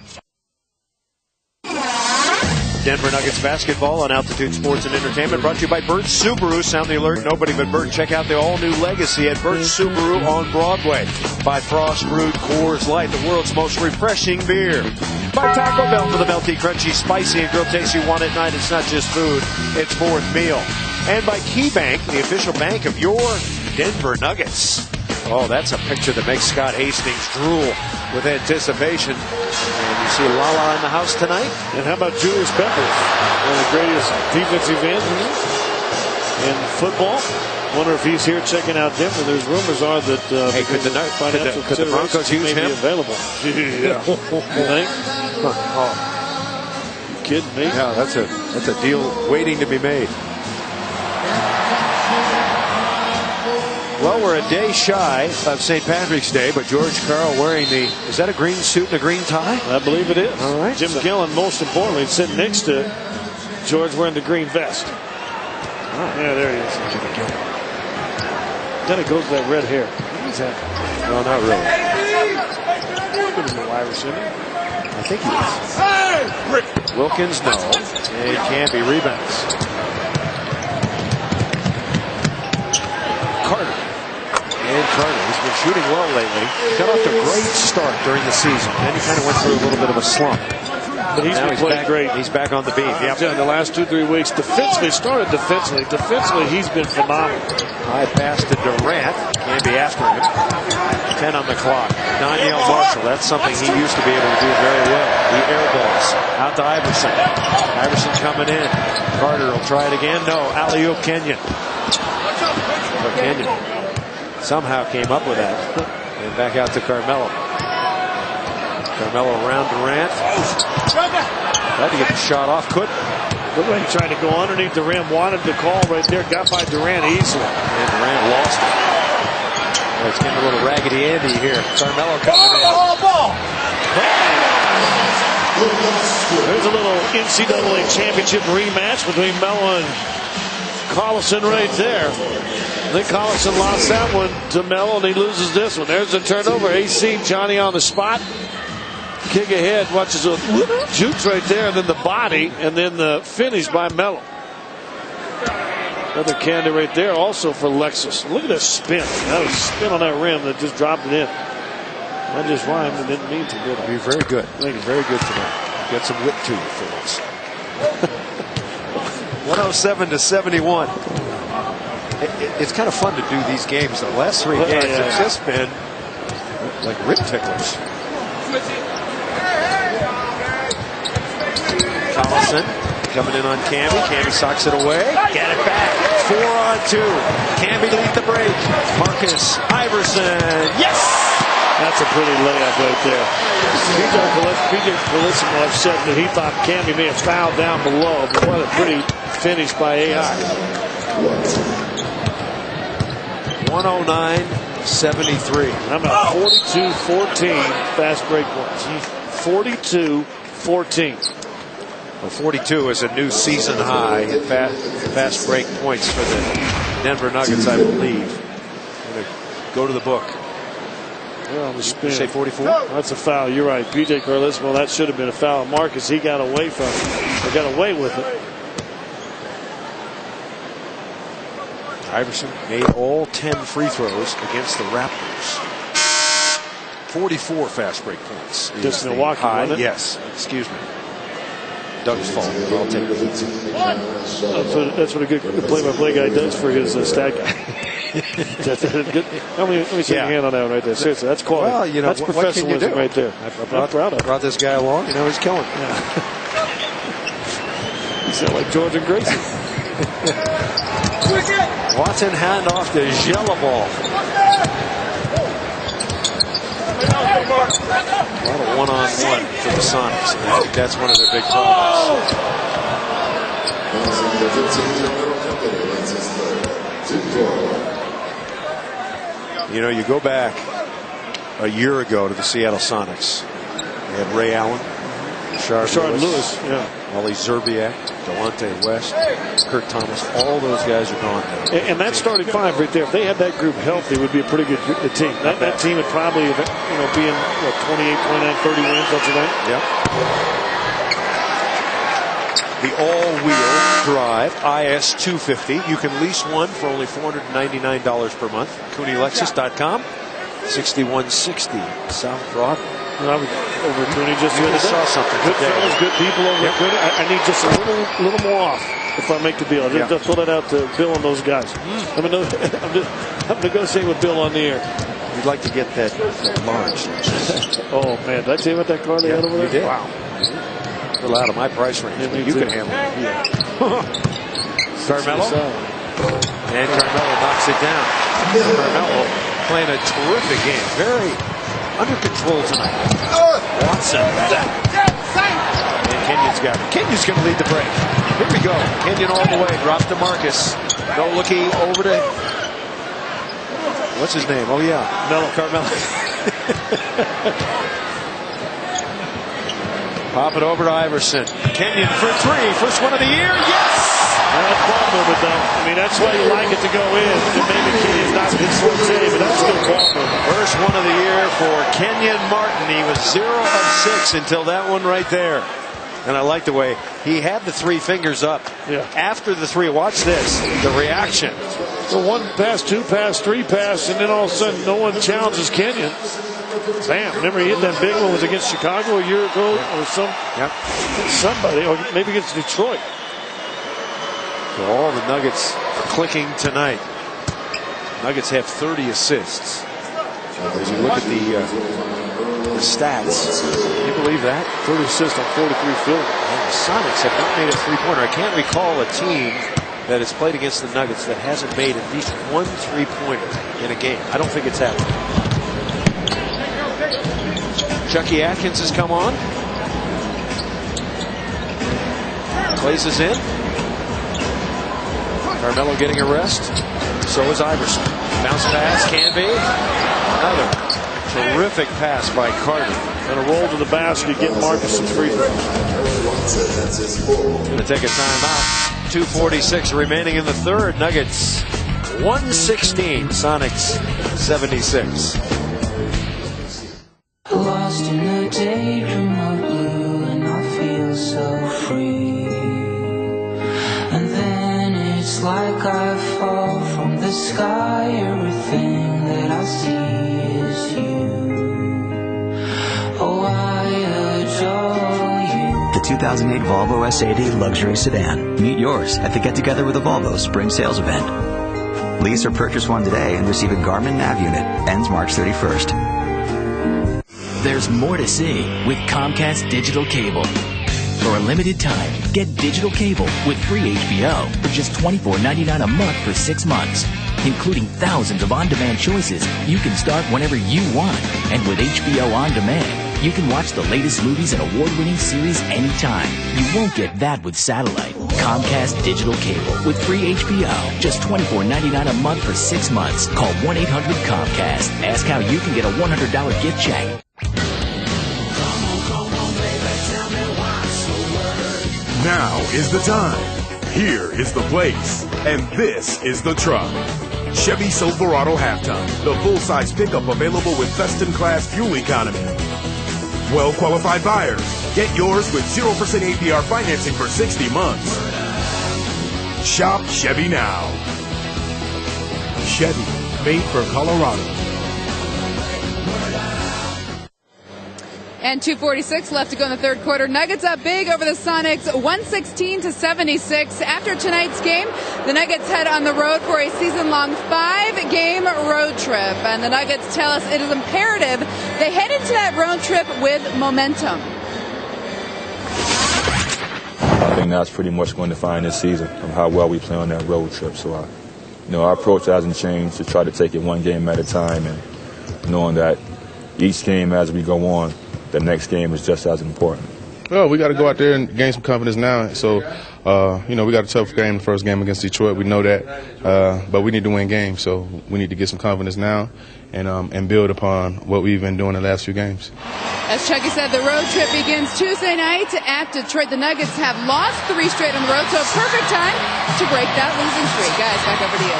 Denver Nuggets basketball on Altitude Sports and Entertainment, brought to you by Burt Subaru. Sound the alert, nobody but Burt. Check out the all-new Legacy at Burt Subaru on Broadway. By Frost Brewed Coors Light, the world's most refreshing beer. By Taco Bell for the melty, crunchy, spicy, and grilled taste you want at night. It's not just food, it's fourth meal. And by KeyBank, the official bank of your Denver Nuggets. Oh, that's a picture that makes Scott Hastings drool with anticipation. And you see Lala in the house tonight. And how about Julius Peppers, one of the greatest defensive ends in football? Wonder if he's here checking out Denver. There's rumors are that could the Broncos use him? Available. Yeah. You think? Oh, you kidding me? Yeah, that's a deal waiting to be made. Well, we're a day shy of St. Patrick's Day, but George Karl wearing is that a green suit and a green tie? I believe it is. All right. Jim Gillen, most importantly, sitting next to George wearing the green vest. Oh. Yeah, there he is. Jimmy Gillen. Then it goes to that red hair. Who's that? No, not really. Iverson. I think he is. Wilkins, no. And Campy rebounds. Carter. And Carter, he's been shooting well lately. Got off to a great start during the season. Then he kind of went through a little bit of a slump. But he's been playing great. He's back on the beam. Yep. Yeah, the last 2-3 weeks. Defensively, started defensively. Defensively, he's been phenomenal. High pass to Durant. Canby after him. 10 on the clock. Danielle Marshall. That's something he used to be able to do very well. He airballs out to Iverson. Iverson coming in. Carter will try it again. No. Alley-oop Kenyon. But Kenyon somehow came up with that. And back out to Carmelo. Carmelo around Durant. Tried to get the shot off. Couldn't. Looked like he tried to go underneath the rim. Wanted the call right there. Got by Durant easily. And Durant lost it. Well, it's getting a little Raggedy Andy here. Carmelo coming in. Ball. There's a little NCAA championship rematch between Melo and Collison right there. I think Collison lost that one to Melo, and he loses this one. There's a turnover. AC Johnny on the spot. Kick ahead, watches a jukes right there, and then the body, and then the finish by Melo. Another candy right there, also for Lexus. Look at that spin. That was spin on that rim that just dropped it in. I just rhymed and didn't mean to, did I? You're very good. Thank you. Very good tonight. Got some wit to you for once. 107-71. It's kind of fun to do these games. The last three games have just been like rib ticklers. Collison coming in on Camby. Camby socks it away. Get it back. 4-on-2. Camby lead the break. Marcus Iverson. Yes! That's a pretty layup right there. PJ Kalissimo said that he thought Camby may have fouled down below, but what a pretty finish by AI. 109-73. How about 42-14 fast break points? 42-14. Well, 42 is a new season high in fast break points for the Denver Nuggets, I believe. I'm going to go to the book. Yeah, on the spin. Say 44? That's a foul. You're right. PJ Carlismo, that should have been a foul. Marcus, he got away from it. Or got away with it. Iverson made all 10 free throws against the Raptors. 44 fast break points. Just Milwaukee, wasn't it? Yes. Excuse me. Doug's fault. I'll take the lead. That's what a good play-by-play guy does for his stat guy. Let me see your hand on that one right there. Seriously, that's quality. Well, you know, that's professionalism right there. I'm proud of it. Brought this guy along. You know, he's killing it. Yeah. You sound like George and Gracie. Watson handoff to Gelaball. A lot of one-on-one for the Sonics. And I think that's one of their big problems. You know, you go back a year ago to the Seattle Sonics. They had Ray Allen, Rashard Lewis, yeah. Wally Zerbiak, Delonte West, Kurt Thomas. All those guys are gone now. And that starting five right there, if they had that group healthy, it would be a pretty good team. That team would probably, be in 28, 29, 30 wins, don't you think? Yeah. the all-wheel drive IS 250. You can lease one for only $499 per month. CooneyLexus.com. 6160 South Broadway. I was over Cooney just the other day. Saw something Good today. fellas, good people over at Cooney. I need just a little more off if I make the deal. I'll just throw that out to Bill and those guys. I'm negotiating with Bill on the air. You'd like to get that large. Oh, man. Did I tell you about that car they had over there? You did. Wow. A little out of my price range. You can handle it. Carmelo. And Carmelo knocks it down. Carmelo playing a terrific game. Very under control tonight. Watson. And Kenyon's got it. Kenyon's going to lead the break. Here we go. Kenyon all the way. Drops to Marcus. No looky over to... What's his name? Oh, yeah. Melo. Carmelo. Pop it over to Iverson. Kenyon for three. First one of the year. Yes! That's ball movement, though. I mean, that's why you like it to go in. And maybe Kenyon's not his forte, but that's still ball movement. First one of the year for Kenyon Martin. He was 0 of 6 until that one right there. And I like the way he had the three fingers up. Yeah. After the three, watch this. The reaction. So 1 pass, 2 pass, 3 pass, and then all of a sudden no one challenges Kenyon. Bam. Remember he hit that big one, was against Chicago a year ago or somebody, or maybe against Detroit. So all the Nuggets clicking tonight. Nuggets have 30 assists. As you look at the stats, can you believe that? 30 assists on 43 field. And the Sonics have not made a three-pointer. I can't recall a team that has played against the Nuggets that hasn't made at least one three-pointer in a game. I don't think it's happened. Chucky Atkins has come on. Plays in. Carmelo getting a rest. So is Iverson. Bounce pass, can be. Another terrific pass by Carter. And a roll to the basket, get Marcus some free throws. Going to take a timeout. 2:46 remaining in the third. Nuggets 116. Sonics 76. Lost in a daydream of blue, and I feel so free. And then it's like I fall from the sky. Everything that I see is you. Oh, I adore you. The 2008 Volvo S80 luxury sedan. Meet yours at the Get Together with a Volvo spring sales event. Lease or purchase one today and receive a Garmin Nav unit. Ends March 31st. There's more to see with Comcast Digital Cable. For a limited time, get digital cable with free HBO for just $24.99 a month for 6 months. Including thousands of on-demand choices, you can start whenever you want. And with HBO On Demand, you can watch the latest movies and award-winning series anytime. You won't get that with satellite. Comcast Digital Cable with free HBO. Just $24.99 a month for 6 months. Call 1-800-COMCAST. Ask how you can get a $100 gift check. Now is the time. Here is the place. And this is the truck. Chevy Silverado Half-Ton. The full-size pickup available with best-in-class fuel economy. Well-qualified buyers. Get yours with 0% APR financing for 60 months. Shop Chevy now. Chevy. Made for Colorado. And 2:46 left to go in the third quarter. Nuggets up big over the Sonics, 116-76. After tonight's game, the Nuggets head on the road for a season-long 5-game road trip. And the Nuggets tell us it is imperative they head into that road trip with momentum. I think that's pretty much going to define this season of how well we play on that road trip. So, our approach hasn't changed to try to take it one game at a time, and knowing that each game as we go on, the next game is just as important. Well, we got to go out there and gain some confidence now. So, we got a tough game the first game against Detroit. We know that, but we need to win games. So we need to get some confidence now and build upon what we've been doing the last few games. As Chucky said, the road trip begins Tuesday night at Detroit. The Nuggets have lost 3 straight on the road, so a perfect time to break that losing streak. Guys, back over to you.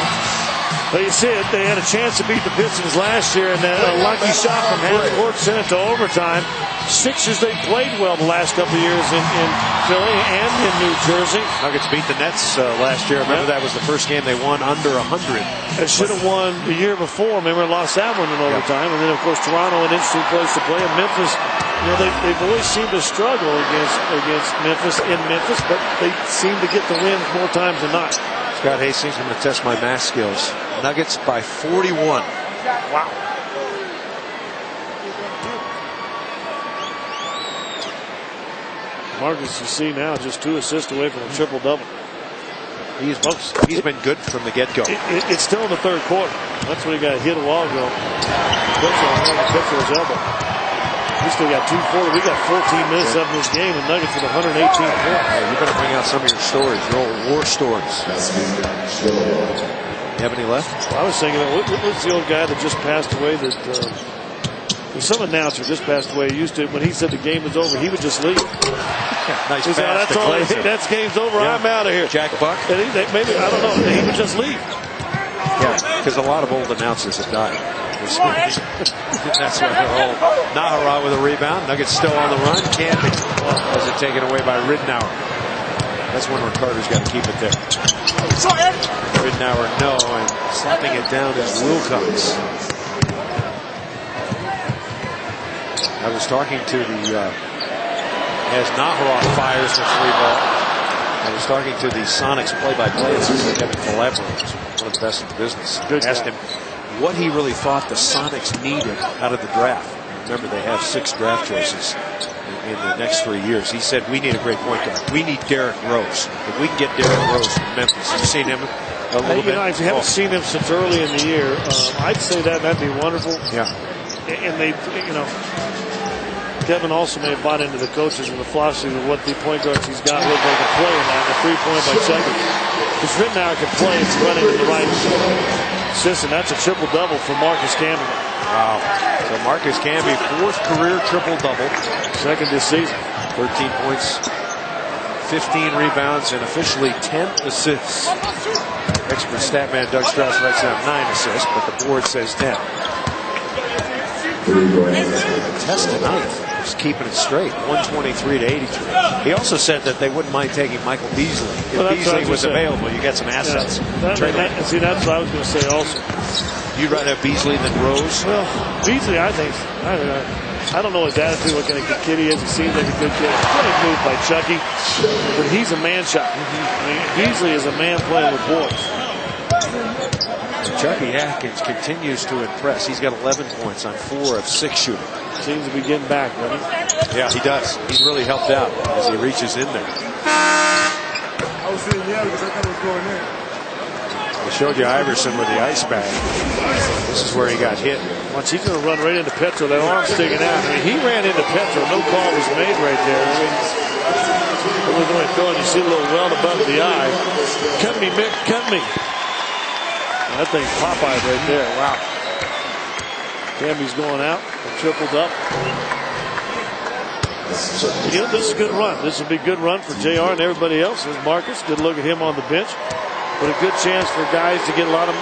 Well, you see it. They had a chance to beat the Pistons last year, and then a lucky shot from half court sent it to overtime. Sixers, they played well the last couple of years in Philly and in New Jersey. Nuggets beat the Nets last year. Remember, that was the first game they won under 100. They should have won the year before. Remember, lost that one in overtime. And then, of course, Toronto, an interesting place to play. And Memphis, they've always seemed to struggle against Memphis in Memphis, but they seem to get the wins more times than not. Scott Hastings, I'm going to test my math skills. Nuggets by 41. Wow. Marcus, you see now, just 2 assists away from a triple-double. He's been good from the get-go. It's still in the third quarter. That's when he got hit a while ago. His elbow. We still got 2:40. We got 14 minutes left in this game, and Nuggets with 118 points. You better bring out some of your stories, your old war stories. You have any left? Well, I was thinking, what's the old guy that just passed away? Some announcer just passed away. He used to, when he said the game was over, he would just leave. Nice pass that's to all. Glazer. That's game's over. Yeah. I'm out of here. Jack Buck. And maybe I don't know. He would just leave. Yeah, because a lot of old announcers have died. That's why they're all. Nahara with a rebound. Nuggets still on the run. Can't be. Was it taken away by Ridnour? That's when Ricardo's got to keep it there. Ridnour, no, and slapping it down is Wilcox. I was talking to as Nahara fires the 3-ball. I was talking to the Sonics play-by-play assistant, Kevin Calabro, one of the best in the business. Asked him what he really thought the Sonics needed out of the draft. Remember, they have 6 draft choices in the next 3 years. He said, we need a great point guard. We need Derrick Rose. If we can get Derrick Rose from Memphis. You've seen him a little bit? I haven't seen him since early in the year. I'd say that'd be wonderful. Yeah. And they, Kevin also may have bought into the coaches and the philosophy of what the point guards he's got with they can play in that. The 3-point by second. Because Ridnour can play if he's running in the right system. That's a triple-double for Marcus Camby. Wow. So Marcus Camby, 4th career triple-double. Second this season. 13 points, 15 rebounds, and officially 10 assists. Expert stat man Doug Strauss writes down 9 assists, but the board says 10. Test tonight. Just keeping it straight, 123 to 83. He also said that they wouldn't mind taking Michael Beasley. If Beasley was available, you get some assets. That's what I was going to say also. You'd rather have Beasley than Rose? Well, Beasley, I think, I don't know his attitude, what kind of good kid he is. He seems like a good kid. Great move by Chucky, but he's a man shot. I mean, Beasley is a man playing with boys. Chucky Atkins continues to impress. He's got 11 points on 4 of 6 shooting. Seems to be getting back, doesn't he? Yeah, he does. He's really helped out as he reaches in there. I was saying, yeah, because I thought it was going in. I showed you Iverson with the ice bag. This is where he got hit. Once he's going to run right into Petro. That arm's sticking out. I mean, he ran into Petro. No call was made right there. I mean, it was only throwing. You see a little welt above the eye. Cut me, Mick. Cut me. That thing's Popeye right there. Wow. Camby's going out. Tripled up. This is a good run. This will be a good run for JR and everybody else. There's Marcus. Good look at him on the bench. But a good chance for guys to get a lot of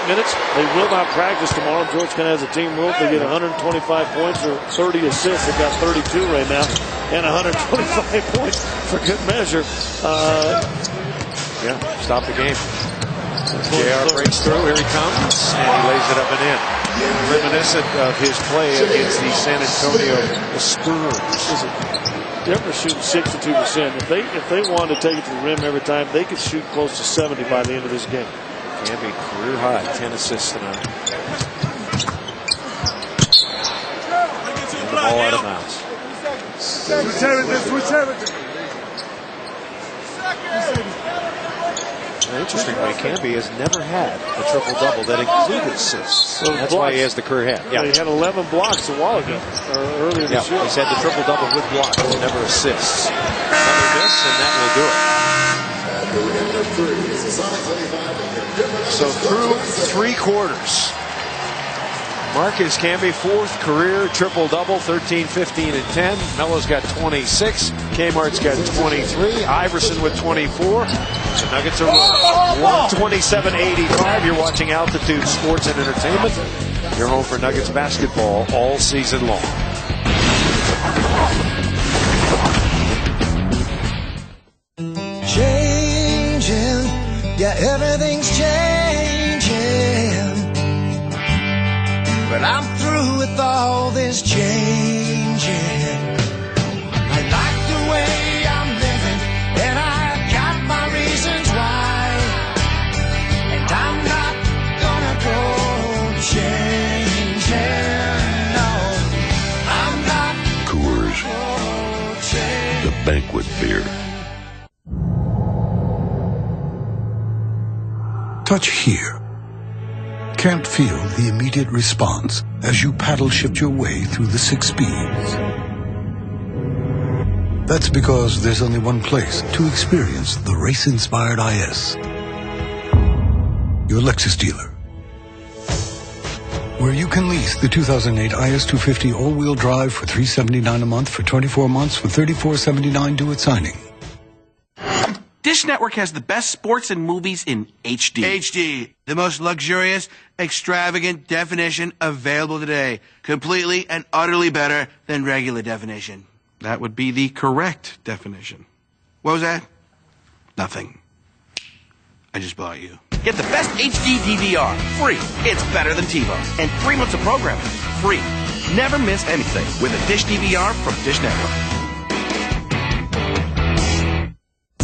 minutes. They will not practice tomorrow. Georgetown has a team rule. If they get 125 points or 30 assists. They've got 32 right now. And 125 points for good measure. Yeah, stop the game. JR breaks through. Here he comes. And he lays it up and in. Reminiscent of his play against the San Antonio Spurs. Denver shooting 62%. If they wanted to take it to the rim every time, they could shoot close to 70 by the end of this game. Camby career high, 10 assists tonight. And the ball out of bounds. Interestingly, Camby has never had a triple-double that included assists. So that's why he has the career hat. Yeah, he had 11 blocks a while ago, or earlier this year. He's had the triple-double with blocks, but never assists. Another miss, and that will do it. So through 3 quarters, Marcus Camby, 4th career triple-double, 13, 15, and 10. Melo's got 26. Kmart's got 23. Iverson with 24. The Nuggets are 127-85. You're watching Altitude Sports and Entertainment. Your home for Nuggets basketball all season long. Yeah, everything's changing, but I'm through with all this changing. I like the way I'm living, and I got my reasons why, and I'm not gonna go changing. No, I'm not. Coors, the banquet beer. Touch here. Can't feel the immediate response as you paddle shift your way through the 6 speeds. That's because there's only one place to experience the race-inspired IS. Your Lexus dealer. Where you can lease the 2008 IS 250 all-wheel drive for $379 a month for 24 months for $34.79 due at signing. Dish Network has the best sports and movies in HD. HD, the most luxurious, extravagant definition available today. Completely and utterly better than regular definition. That would be the correct definition. What was that? Nothing. I just bought you. Get the best HD DVR, free. It's better than TiVo. And 3 months of programming, free. Never miss anything with a Dish DVR from Dish Network.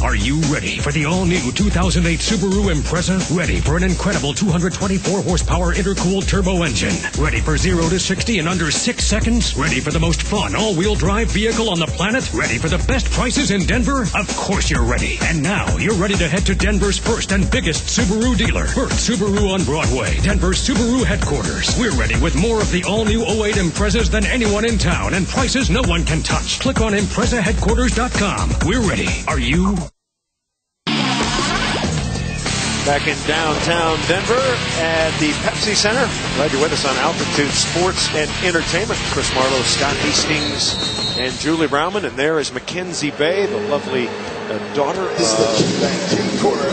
Are you ready for the all-new 2008 Subaru Impreza? Ready for an incredible 224-horsepower intercooled turbo engine? Ready for 0 to 60 in under 6 seconds? Ready for the most fun all-wheel drive vehicle on the planet? Ready for the best prices in Denver? Of course you're ready. And now you're ready to head to Denver's first and biggest Subaru dealer, Burt Subaru on Broadway, Denver's Subaru headquarters. We're ready with more of the all-new 08 Imprezas than anyone in town and prices no one can touch. Click on ImprezaHeadquarters.com. We're ready. Are you? Back in downtown Denver at the Pepsi Center. Glad you're with us on Altitude Sports and Entertainment. Chris Marlowe, Scott Hastings, and Julie Brauman. And there is Mackenzie Bay, the lovely daughter of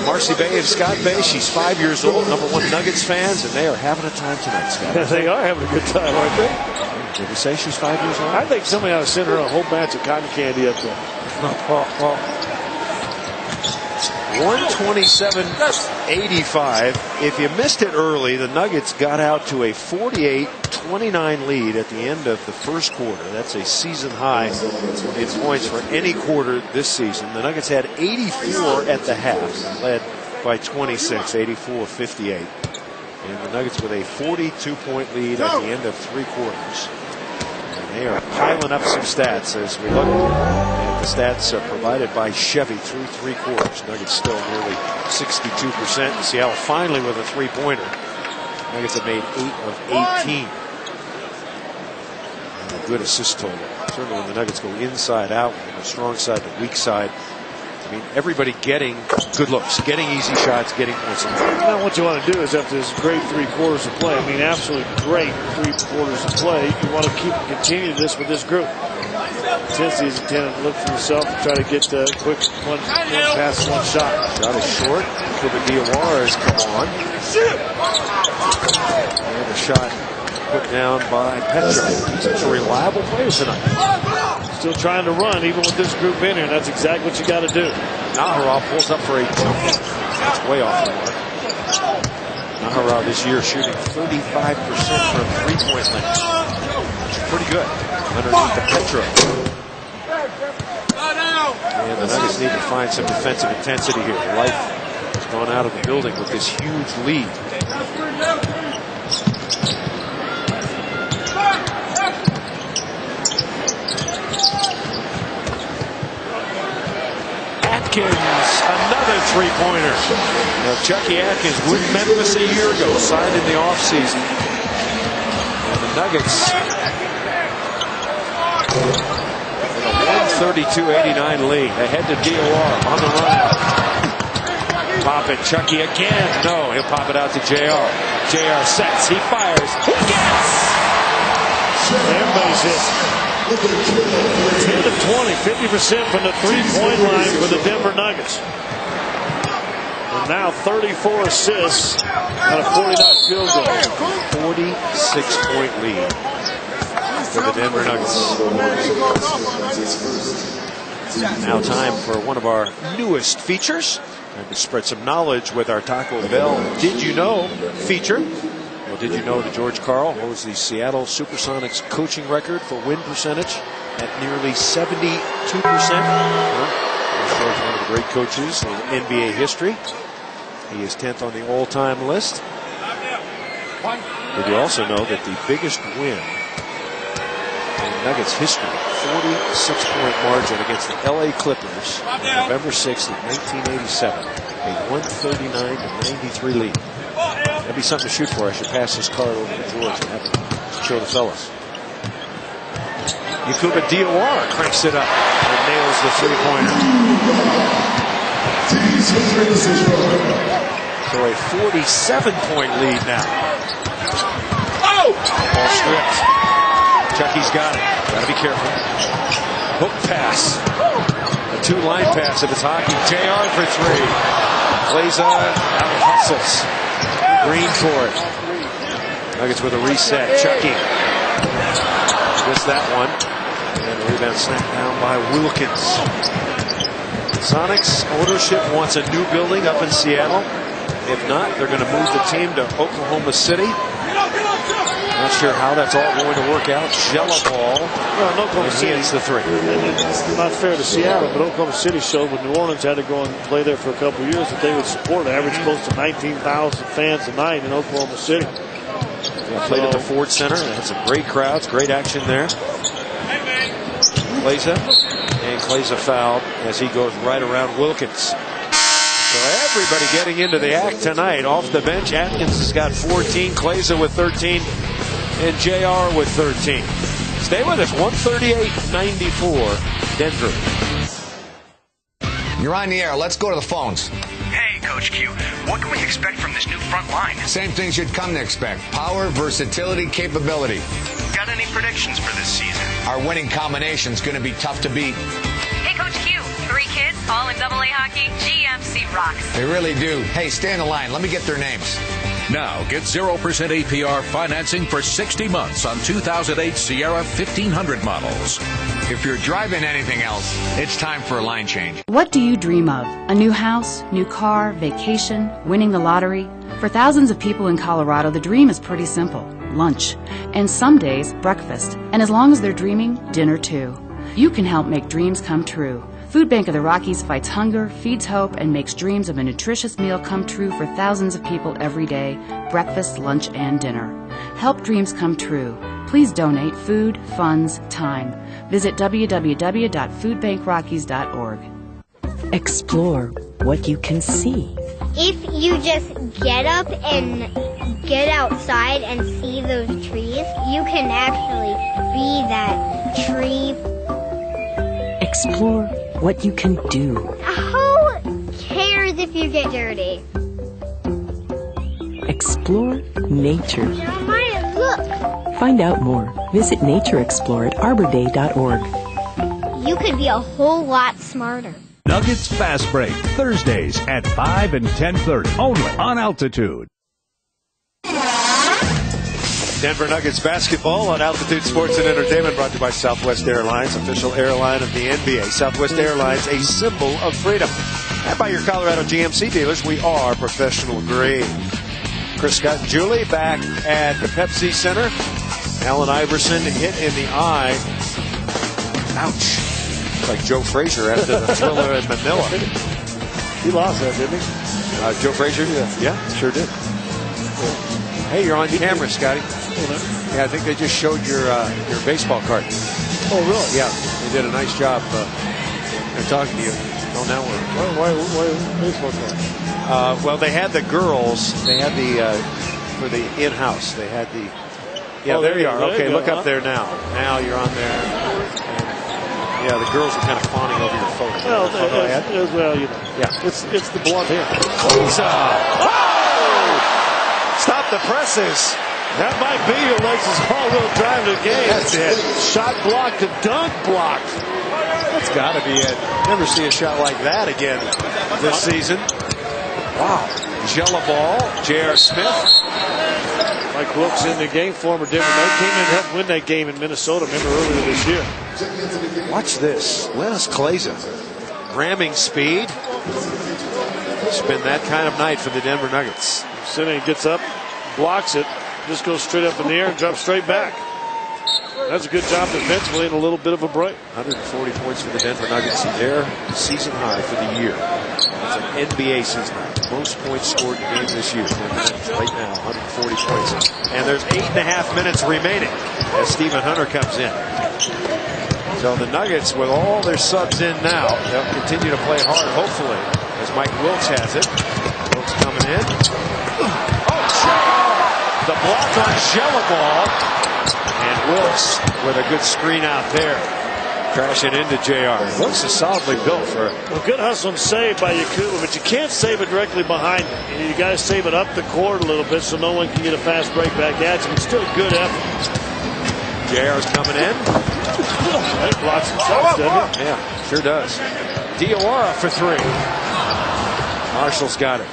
Marcy Bay and Scott Bay. She's 5 years old, #1 Nuggets fans, and they are having a time tonight, Scott. Yeah, they are having a good time, aren't they? Did we say she's 5 years old? I think somebody ought to send her a whole batch of cotton candy up there. 127-85. If you missed it early, the Nuggets got out to a 48-29 lead at the end of the first quarter. That's a season high in points for any quarter this season. The Nuggets had 84 at the half, led by 26, 84-58. And the Nuggets with a 42-point lead at the end of 3 quarters. And they are piling up some stats as we look at the stats provided by Chevy through 3 quarters. Nuggets still nearly 62%. Seattle finally with a 3-pointer. Nuggets have made 8 of 18. And a good assist total. Certainly when the Nuggets go inside out, from the strong side to weak side. I mean, everybody getting good looks, getting easy shots, getting points. Now what you want to do is after this great 3 quarters of play, I mean, absolutely great 3 quarters of play, you want to continue this with this group. Tennessee is intended to look for himself and try to get quick one pass, one shot. Shot is short. Kuba Diawara has come on. And the shot put down by Petro. He's such a reliable player tonight. Still trying to run even with this group in here. That's exactly what you got to do. Nahara pulls up for a 2. That's way off the mark. Nahara this year shooting 35% from 3-point range. Pretty good. Underneath the Petro. And the Nuggets need to find some defensive intensity here. Life has gone out of the building with this huge lead. Atkins, another 3-pointer. Now, Chucky Atkins with Memphis a year ago, signed in the offseason. And the Nuggets with a 132-89 lead. Ahead to Diawara on the run. Pop it, Chucky again. No, he'll pop it out to JR. JR sets, he fires, he gets! Everybody's hit. 10 of 20, 50% from the 3-point line for the Denver Nuggets. And now 34 assists on a 49 field goal. 46-point lead for the Denver Nuggets. Now time for one of our newest features. Time to spread some knowledge with our Taco Bell Did You Know feature. Well, did you know that George Karl holds the Seattle Supersonics coaching record for win percentage at nearly 72%? Shows one of the great coaches in NBA history. He is 10th on the all-time list. Did you also know that the biggest win in Nuggets history, 46-point margin against the LA Clippers on November 6th of 1987, a 139-93 lead. That'd be something to shoot for. I should pass this card over to George and have him show the fellas. Yakuba Diawara cranks it up and nails the three-pointer. So a 47-point lead now. Oh! Ball stripped. Chucky's got it. Gotta be careful. Hook pass. A two-line pass if it's hockey. JR for three. Plays on. Out hustles. Green for it. Nuggets with a reset. Chucky. Missed that one. And the rebound snapped down by Wilkins. Sonics ownership wants a new building up in Seattle. If not, they're going to move the team to Oklahoma City. Not sure how that's all going to work out. Jella ball. Well, Oklahoma City hits the three. It's not fair to Seattle, but Oklahoma City showed when New Orleans had to go and play there for a couple of years that they would support an average close to 19,000 fans a night in Oklahoma City. Played at the Ford Center and had some great crowds, great action there. Kleza, and Kleza fouled as he goes right around Wilkins. So everybody getting into the act tonight. Off the bench, Atkins has got 14, Kleza with 13, and JR with 13. Stay with us, 138-94, Denver. You're on the air. Let's go to the phones. Hey, Coach Q, what can we expect from this new front line? Same things you'd come to expect. Power, versatility, capability. Got any predictions for this season? Our winning combination's going to be tough to beat. Hey, Coach Q, 3 kids, all in AA hockey. GMC rocks. They really do. Hey, stay on the line. Let me get their names. Now, get 0% APR financing for 60 months on 2008 Sierra 1500 models. If you're driving anything else, it's time for a line change. What do you dream of? A new house, new car, vacation, winning the lottery? For thousands of people in Colorado, the dream is pretty simple. Lunch. And some days, breakfast. And as long as they're dreaming, dinner too. You can help make dreams come true. Food Bank of the Rockies fights hunger, feeds hope, and makes dreams of a nutritious meal come true for thousands of people every day, breakfast, lunch, and dinner. Help dreams come true. Please donate food, funds, time. Visit www.foodbankrockies.org. Explore what you can see. If you just get up and get outside and see those trees, you can actually be that tree. Explore what you can do. Who cares if you get dirty? Explore nature. Maya, look. Find out more. Visit NatureExplore at ArborDay.org. You could be a whole lot smarter. Nuggets Fast Break, Thursdays at 5 and 10:30, only on Altitude. Denver Nuggets basketball on Altitude Sports and Entertainment, brought to you by Southwest Airlines, official airline of the NBA. Southwest Airlines, a symbol of freedom. And by your Colorado GMC dealers, we are professional grade. Chris Scott and Julie back at the Pepsi Center. Allen Iverson hit in the eye. Ouch. It's like Joe Frazier after the thriller in Manila. He lost that, didn't he? Joe Frazier? Yeah, sure did. Hey, you're on camera, Scotty. Yeah, I think they just showed your baseball card. Oh, really? Yeah, they did a nice job. They're talking to you. Oh, now why baseball card? Well, they had the girls. They had the for the in-house. They had the. Yeah, there you are. Okay, look up there now. Now you're on there. And, yeah, the girls are kind of fawning over your photo. Well, you know. Yeah, it's the blunt here. Stop the presses. That might be your Lexus all-wheel drive of the game. That's it. Shot blocked to dunk blocked. That's got to be it. Never see a shot like that again this season. Wow. Jella ball. J.R. Smith. Mike Wilkes in the game, former Denver. They came in and helped win that game in Minnesota, remember, earlier this year. Watch this. Les Kleza. Ramming speed. It's been that kind of night for the Denver Nuggets. Sene gets up, blocks it, just goes straight up in the air and drops straight back. That's a good job defensively and a little bit of a break. 140 points for the Denver Nuggets, their season high for the year. It's an NBA season high. Most points scored in a game this year. Right now, 140 points. And there's 8.5 minutes remaining as Stephen Hunter comes in. So the Nuggets, with all their subs in now, they'll continue to play hard, hopefully, as Mike Wilkes has it. Wilkes coming in. Oh, the block on Jelabal. And Wilkes with a good screen out there. Crashing into JR. Wilkes is solidly built for it. Well, good hustle and save by Yakuba, but you can't save it directly behind him. You got to save it up the court a little bit so no one can get a fast break back at you. It's still a good effort. JR's coming in. That blocks some shots, doesn't it? Yeah, sure does. Diawara for 3. Marshall's got it.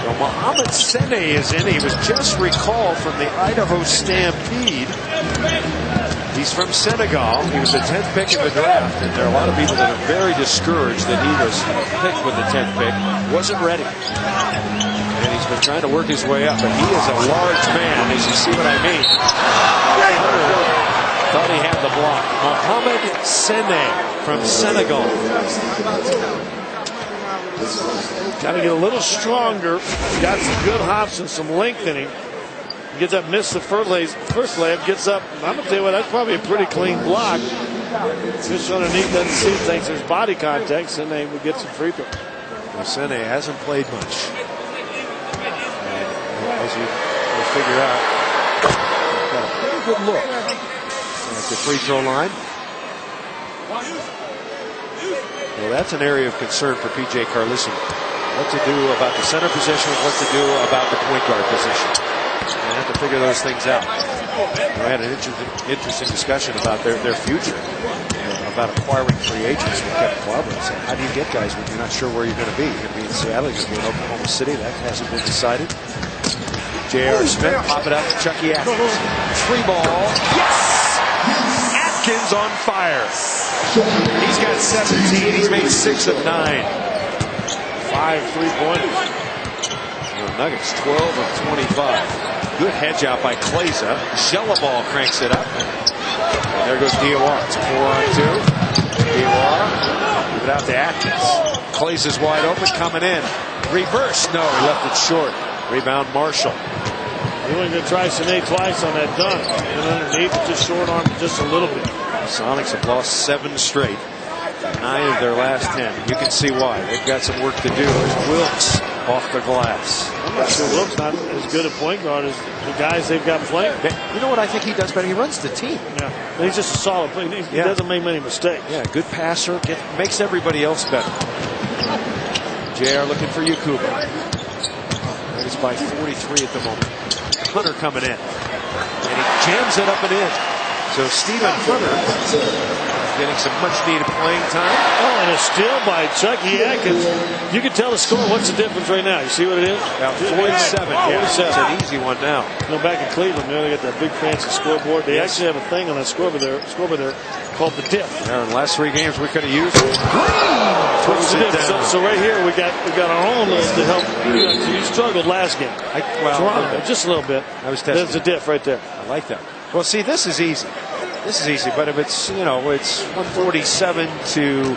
Well, Mohamed Sene is in. He was just recalled from the Idaho Stampede. He's from Senegal. He was the 10th pick in the draft, and there are a lot of people that are very discouraged that he was picked with the 10th pick. Wasn't ready. And he's been trying to work his way up, but he is a large man, as you see what I mean. Thought he had the block. Mohamed Sene from Senegal. Got to get a little stronger. Got some good hops and some lengthening. He gets up, missed the first layup, gets up. I'm going to tell you what, that's probably a pretty clean block. Just underneath, doesn't see, thinks there's body contact. Sene would get some free throw. Well, Sene hasn't played much. And as you will figure out, got a pretty good look at the free throw line. Well, that's an area of concern for P.J. Carlesimo. What to do about the center position, what to do about the point guard position. They have to figure those things out. We had an interesting discussion about their future, about acquiring free agents with Kevin Barber. So how do you get guys when you're not sure where you're going to be? You're going to be in Seattle, you're going to be in Oklahoma City. That hasn't been decided. J.R. Smith, pop it out to Chucky Atkins. 3 ball. Yes! Atkins on fire. He's got 17. He's made 6 of 9. 5 3-pointers. The Nuggets 12 of 25. Good hedge out by Kleza. Jelabal cranks it up. And there goes Diawara. It's a 4-on-2. Diawara. Give it out to Atkins. Kleza's wide open, coming in. Reverse. No, he left it short. Rebound Marshall. He only going to try Sene twice on that dunk. And underneath, just short arm just a little bit. Sonics have lost 7 straight. 9 of their last 10. You can see why. They've got some work to do. There's Wilkes off the glass. I'm not sure Wilkes not as good a point guard as the guys they've got playing. You know what I think he does better? He runs the team. Yeah, but he's just a solid player. He doesn't make many mistakes. Yeah, good passer. Makes everybody else better. JR looking for Yakuba. He's by 43 at the moment. Hunter coming in. And he jams it up and in. So Stephen Hunter getting some much-needed playing time. Oh, and a steal by Chucky Atkins. You can tell the score. What's the difference right now? You see what it is? About 47. Yeah, it's an easy one now. You know, back in Cleveland, they got that big fancy scoreboard. They actually have a thing on that scoreboard there called the diff. Yeah, in the last 3 games we could have used it. So right here we got our own list to help. You struggled last game. Toronto, just a little bit. I was testing. There's a diff right there. I like that. Well, see, this is easy. But if it's, it's 147 to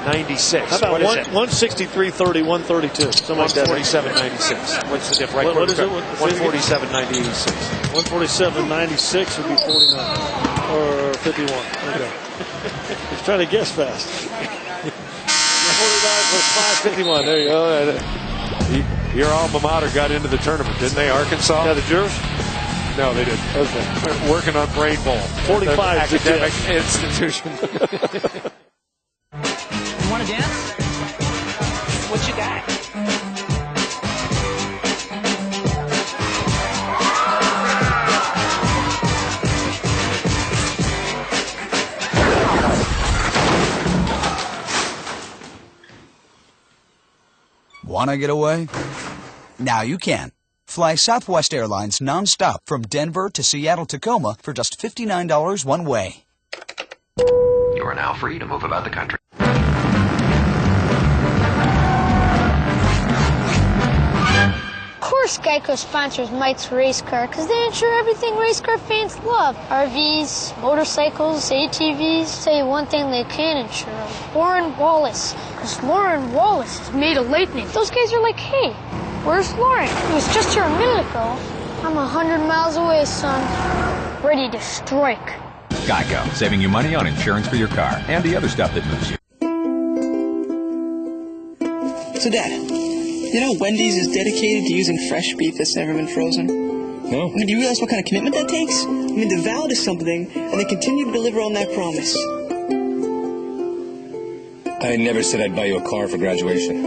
96. How about 163-30, 132? Something like that. 147-96. What's the difference? What is it? 147-96. 147-96 would be 49 or 51. Okay. He's trying to guess fast. 49 plus 5, 51. There you go. Your alma mater got into the tournament, didn't they? Arkansas? Yeah, the Jurors? No, they didn't. Okay. They're working on brain ball. 45 academic institution. You want to dance? What you got? Want to get away? Now you can. Fly Southwest Airlines nonstop from Denver to Seattle-Tacoma for just $59 one way. You are now free to move about the country. Geico sponsors Mike's Race Car because they insure everything race car fans love. RVs, motorcycles, ATVs. Tell you one thing they can insure. Lauren Wallace. Because Lauren Wallace is made of lightning. Those guys are like, hey, where's Lauren? He was just here a minute ago. I'm 100 miles away, son. Ready to strike. Geico, saving you money on insurance for your car and the other stuff that moves you. So, Dad, you know Wendy's is dedicated to using fresh beef that's never been frozen? No. I mean, do you realize what kind of commitment that takes? I mean, they're vowed to something, and they continue to deliver on that promise. I never said I'd buy you a car for graduation.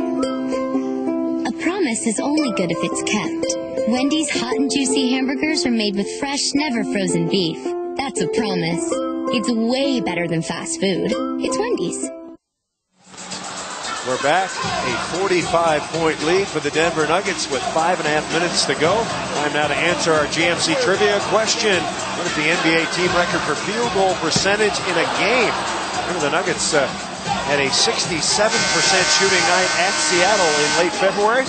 A promise is only good if it's kept. Wendy's hot and juicy hamburgers are made with fresh, never frozen beef. That's a promise. It's way better than fast food. It's Wendy's. We're back. A 45-point lead for the Denver Nuggets with 5.5 minutes to go. Time now to answer our GMC trivia question. What is the NBA team record for field goal percentage in a game? Remember, the Nuggets had a 67% shooting night at Seattle in late February.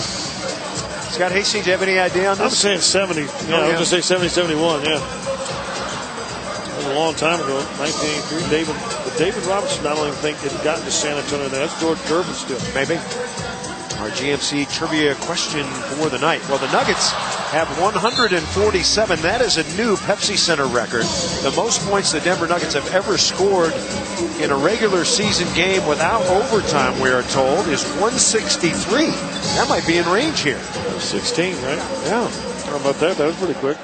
Scott Hastings, do you have any idea on this? I'm saying 70. Yeah, I was going to say 70, 71, yeah. That was a long time ago, 1983. David Robinson, I don't even think, had gotten to San Antonio. That's George Gervin still. Maybe. Our GMC trivia question for the night. Well, the Nuggets have 147. That is a new Pepsi Center record. The most points the Denver Nuggets have ever scored in a regular season game without overtime, we are told, is 163. That might be in range here. 16, right? Yeah. How about that? That was pretty quick.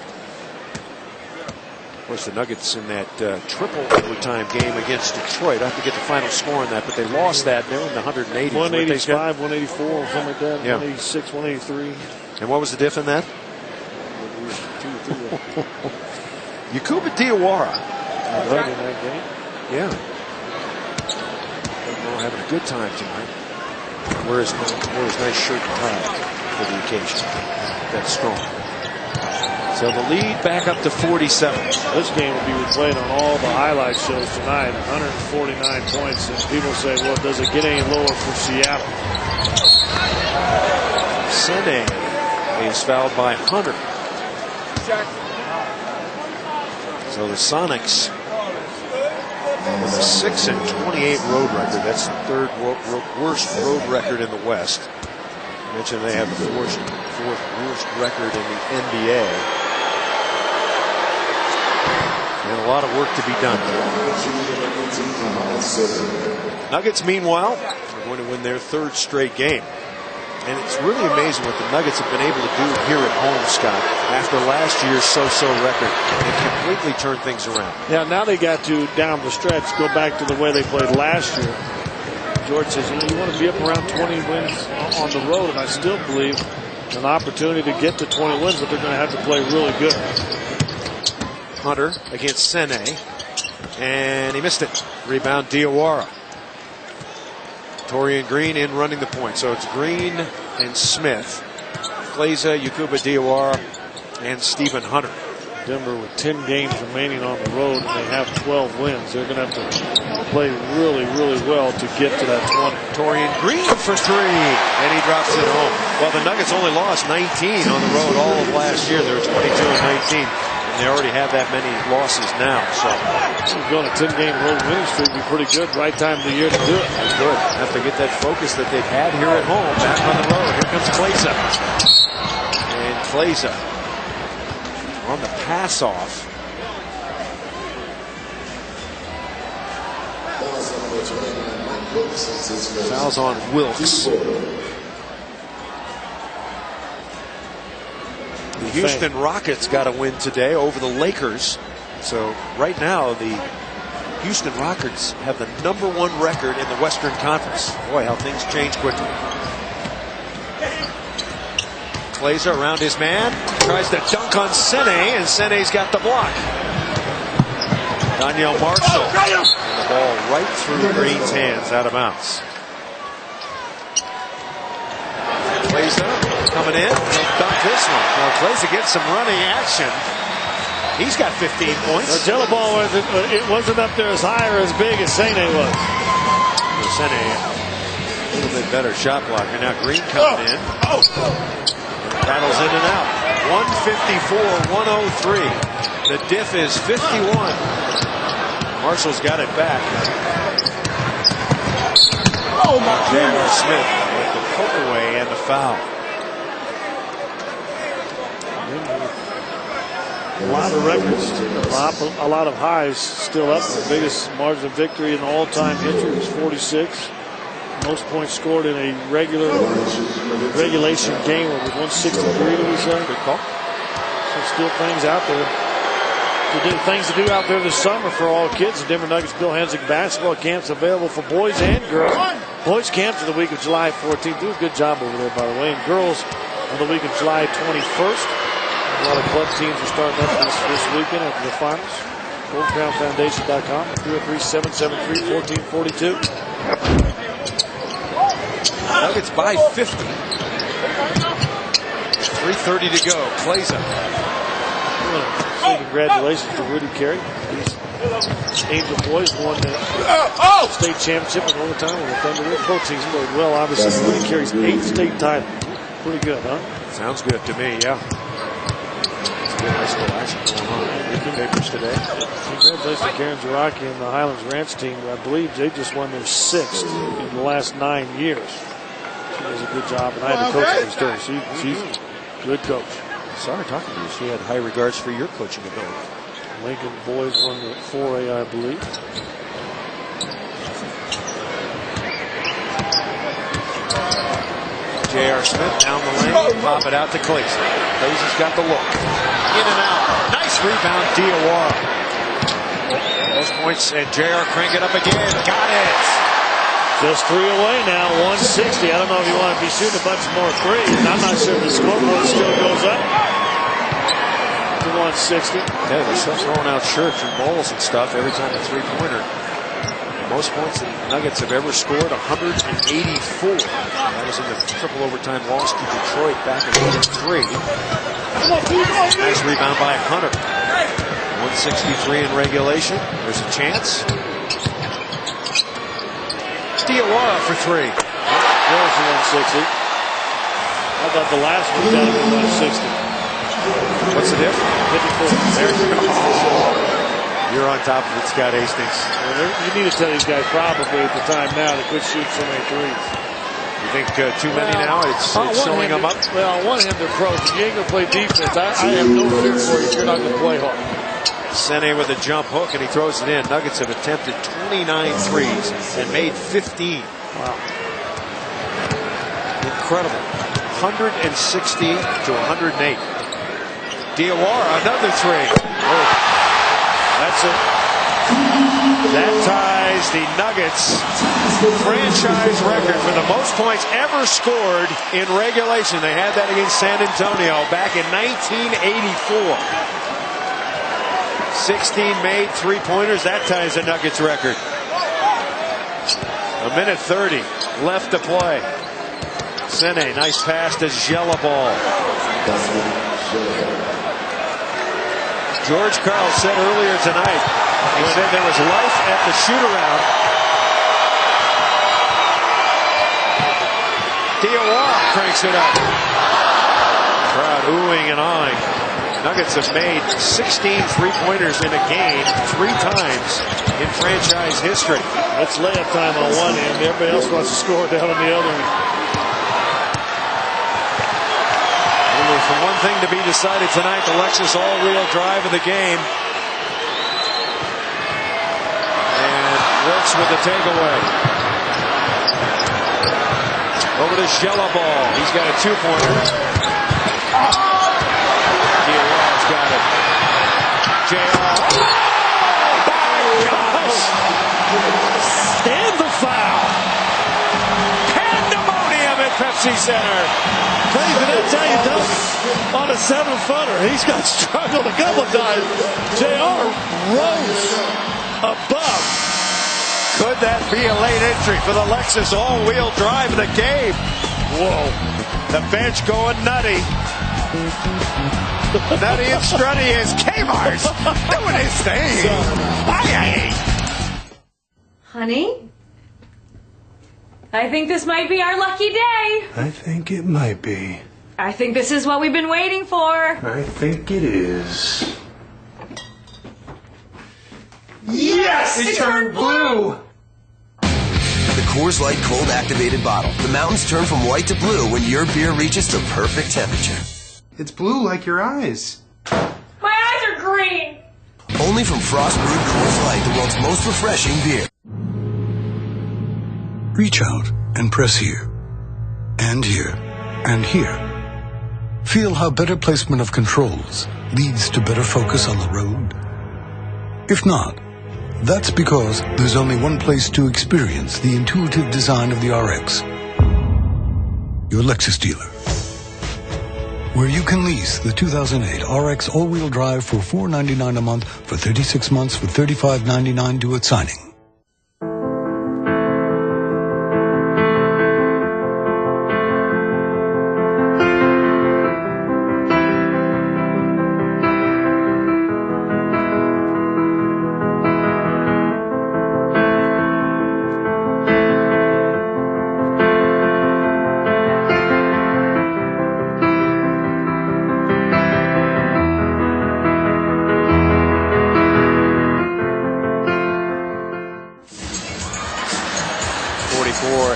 Of course, the Nuggets in that triple overtime game against Detroit. I have to get the final score on that, but they lost that. They were in the 180s. 185, 184, something like that. Yeah. 186, 183. And what was the diff in that? Yakuba Diawara. Right in that game. Yeah. We're having a good time tonight. Where is nice shirt and tie for the occasion? That's strong. So the lead back up to 47. This game will be replayed on all the highlight shows tonight. 149 points. And people say, well, does it get any lower for Seattle? Sene is fouled by Hunter. So the Sonics with a 6-28 road record. That's the third worst road record in the West. I mentioned they have the fourth worst record in the NBA. And a lot of work to be done. Nuggets, meanwhile, are going to win their third straight game. And it's really amazing what the Nuggets have been able to do here at home, Scott, after last year's so-so record, and completely turn things around. Yeah, now they got to, down the stretch, go back to the way they played last year. George says, you want to be up around 20 wins on the road, and I still believe an opportunity to get to 20 wins, but they're going to have to play really good. Hunter against Sene, and he missed it. Rebound Diawara. Torian Green in running the point. So it's Green and Smith, Kleza, Yakuba Diawara, and Stephen Hunter. Denver with 10 games remaining on the road, and they have 12 wins. They're going to have to play really, really well to get to that 20. Torian Green for three, and he drops it home. Well, the Nuggets only lost 19 on the road all of last year. They were 22-19. And they already have that many losses now. So going a 10-game road winning streak would be pretty good. Right time of the year to do it. Good. Have to get that focus that they've had here at home back on the road. Here comes Kleza. And Kleza on the pass off. Fouls on Wilkes. The Houston Rockets got a win today over the Lakers. So right now the Houston Rockets have the #1 record in the Western Conference. Boy, how things change quickly. Kleza around his man. Tries to dunk on Sene, and Sene's got the block. Danielle Marshall. And the ball right through Green's hands, out of bounds. Kleza coming in. He'll dunk this one. Now Kleza gets some running action. He's got 15 points. The jello ball wasn't up there as high or as big as Sene was. Sene, a little bit better shot blocker. Now Green coming in. Battles in and out. 154-103. The diff is 51. Marshall's got it back. Oh my J.R. Smith with the poke away and the foul. A lot of records, a lot of highs still up. The biggest margin of victory in all-time history was 46. Most points scored in a regulation game with 163, did we say? Good call. So still things out there. Things to do out there this summer for all kids. The Denver Nuggets Bill Hansick basketball camps available for boys and girls. Boys camps are the week of July 14th. Do a good job over there, by the way. And girls on the week of July 21st. A lot of club teams are starting up this weekend after the finals. GoldCrownFoundation.com. 303-773-1442. Nuggets by 50. 3:30 to go. Claza. Say congratulations to Rudy Carey. These Angel boys won the state championship in overtime with the Thunder. Both teams played well. Obviously, Rudy Carey's 8th state title. Pretty good, huh? Sounds good to me, yeah. Good high school action going on in the papers today. Congratulations to Karen Zaraki and the Highlands Ranch team. I believe they just won their 6th in the last 9 years. She does a good job, and I had to coach her story. She's a good coach. Sorry talking to you. She had high regards for your coaching ability. Lincoln boys won the 4A, I believe. J.R. Smith down the lane. Pop it out to Claza. Claza's got the look. In and out. Nice rebound, Diawara. Most points, and J.R. crank it up again. Got it. Just 3 away now, 160. I don't know if you want to be shooting a bunch more threes. I'm not sure if the scoreboard still goes up to 160. Yeah, they're still throwing out shirts and balls and stuff every time a three-pointer. Most points the Nuggets have ever scored, 184. That was in the triple overtime loss to Detroit back in 2003. Nice rebound by Hunter. 163 in regulation. There's a chance. Diawara for 3. There's the 160. I thought the last one was down to 160. What's the difference? 54. There you go. You're on top of it, Scott Hastings. Well, you need to tell these guys probably at the time now they quit shooting so many threes. You think too many now? It's showing them up? Well, on one hand, they're pros. If you ain't going to play defense, I have no fear for you if you're not going to play hard. Sene with a jump hook, and he throws it in. Nuggets have attempted 29 threes and made 15. Wow. Incredible. 160 to 108. Diawara, another 3. Oh, that's it. That ties the Nuggets franchise record for the most points ever scored in regulation. They had that against San Antonio back in 1984. 16 made three-pointers. That ties the Nuggets record. A minute 30 left to play. Sene, nice pass to Gelaball. George Karl said earlier tonight, he said there was life at the shoot-around. Diawara cranks it up. Crowd oohing and eyeing. Nuggets have made 16 three-pointers in a game 3 times in franchise history. That's layup time on one end. Everybody else wants to score down on the other end. Only for one thing to be decided tonight, the Lexus all-wheel drive of the game. And Wilkes with the takeaway. Over to Gelaball. He's got a 2-pointer. Diawara's got it. J.R. Stand the foul. Pandemonium at Pepsi Center. Did I tell you, Doug, on a 7-footer, he's got struggled a couple of times. J.R. rose above. Could that be a late entry for the Lexus all-wheel drive of the game? Whoa. The bench going nutty. Nutty and strutty is Kmart's doing his thing. Aye. Honey? I think this might be our lucky day. I think it might be. I think this is what we've been waiting for. I think it is. Yes! It turned blue! The Coors Light cold activated bottle. The mountains turn from white to blue when your beer reaches the perfect temperature. It's blue like your eyes. My eyes are green. Only from Frost Brewed Coors Light, the world's most refreshing beer. Reach out and press here, and here, and here. Feel how better placement of controls leads to better focus on the road. If not, that's because there's only one place to experience the intuitive design of the RX. Your Lexus dealer. Where you can lease the 2008 RX all-wheel drive for $499 a month for 36 months with $35.99 due at signing.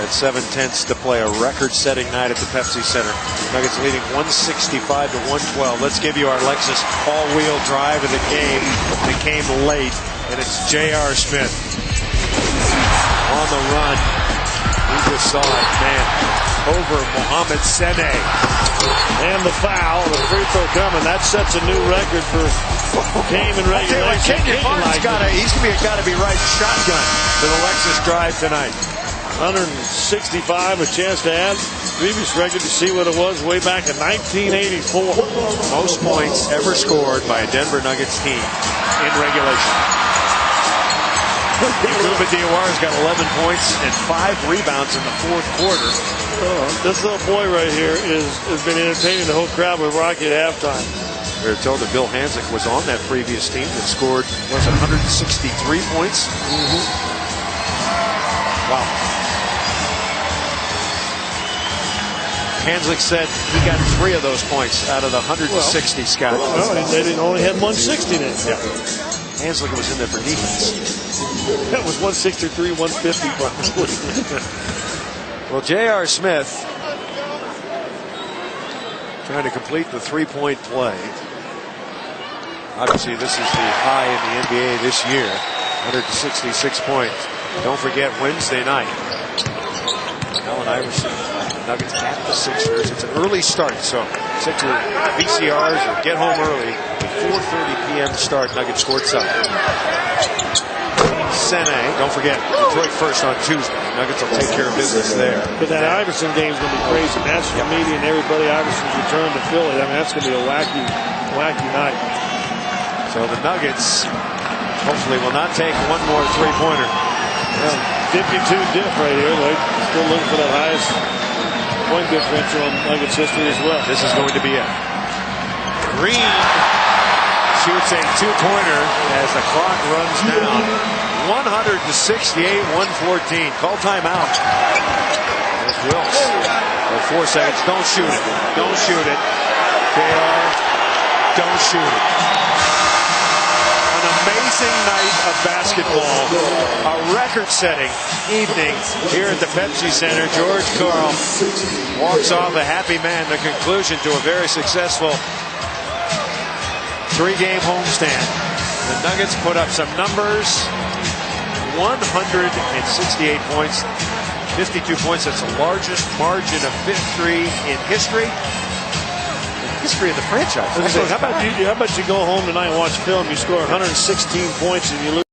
At 7/10 to play, a record-setting night at the Pepsi Center. Nuggets leading 165 to 112. Let's give you our Lexus all-wheel drive of the game that came late, and it's J.R. Smith on the run. We just saw it, man, over Mohamed Sene. And the foul, the free throw coming. That sets a new record for game and regulation. Kenyon Martin's got to be right shotgun for the Lexus drive tonight. 165, a chance to add previous record to see what it was way back in 1984. Most points ever scored by a Denver Nuggets team in regulation. Luba Diawar's got 11 points and 5 rebounds in the fourth quarter. This little boy right here has been entertaining the whole crowd with Rocky at halftime. We were told that Bill Hansick was on that previous team that scored, 163 points? Wow. Hansick said he got 3 of those points out of the 160, Scott. Well, they didn't only have 160 in it. Yeah. Hansick was in there for defense. That was 163, 150 probably. Well, J.R. Smith trying to complete the three-point play. Obviously, this is the high in the NBA this year, 166 points. Don't forget Wednesday night. Allen Iverson, Nuggets at the Sixers. It's an early start, so set your VCRs or get home early. 4:30 p.m. start, Nuggets courtside. Sene, don't forget, Detroit first on Tuesday. Nuggets will take care of business there. But that Iverson game's going to be crazy. National media and everybody, Iverson's return to Philly. I mean, that's going to be a wacky night. So the Nuggets hopefully will not take one more three-pointer. 52 diff right here. They're still looking for that highest point differential in Nuggets history as well. This is going to be it. Green shoots a two-pointer as the clock runs down. 168-114. Call timeout. There's Wilkes. For 4 seconds. Don't shoot it. Don't shoot it. JR, don't shoot it. An amazing night of basketball. A record-setting evening here at the Pepsi Center. George Karl walks off a happy man. The conclusion to a very successful 3-game homestand. The Nuggets put up some numbers. 168 points, 52 points. That's the largest margin of victory in history. History of the franchise. How about you go home tonight and watch film? You score 116 points and you lose.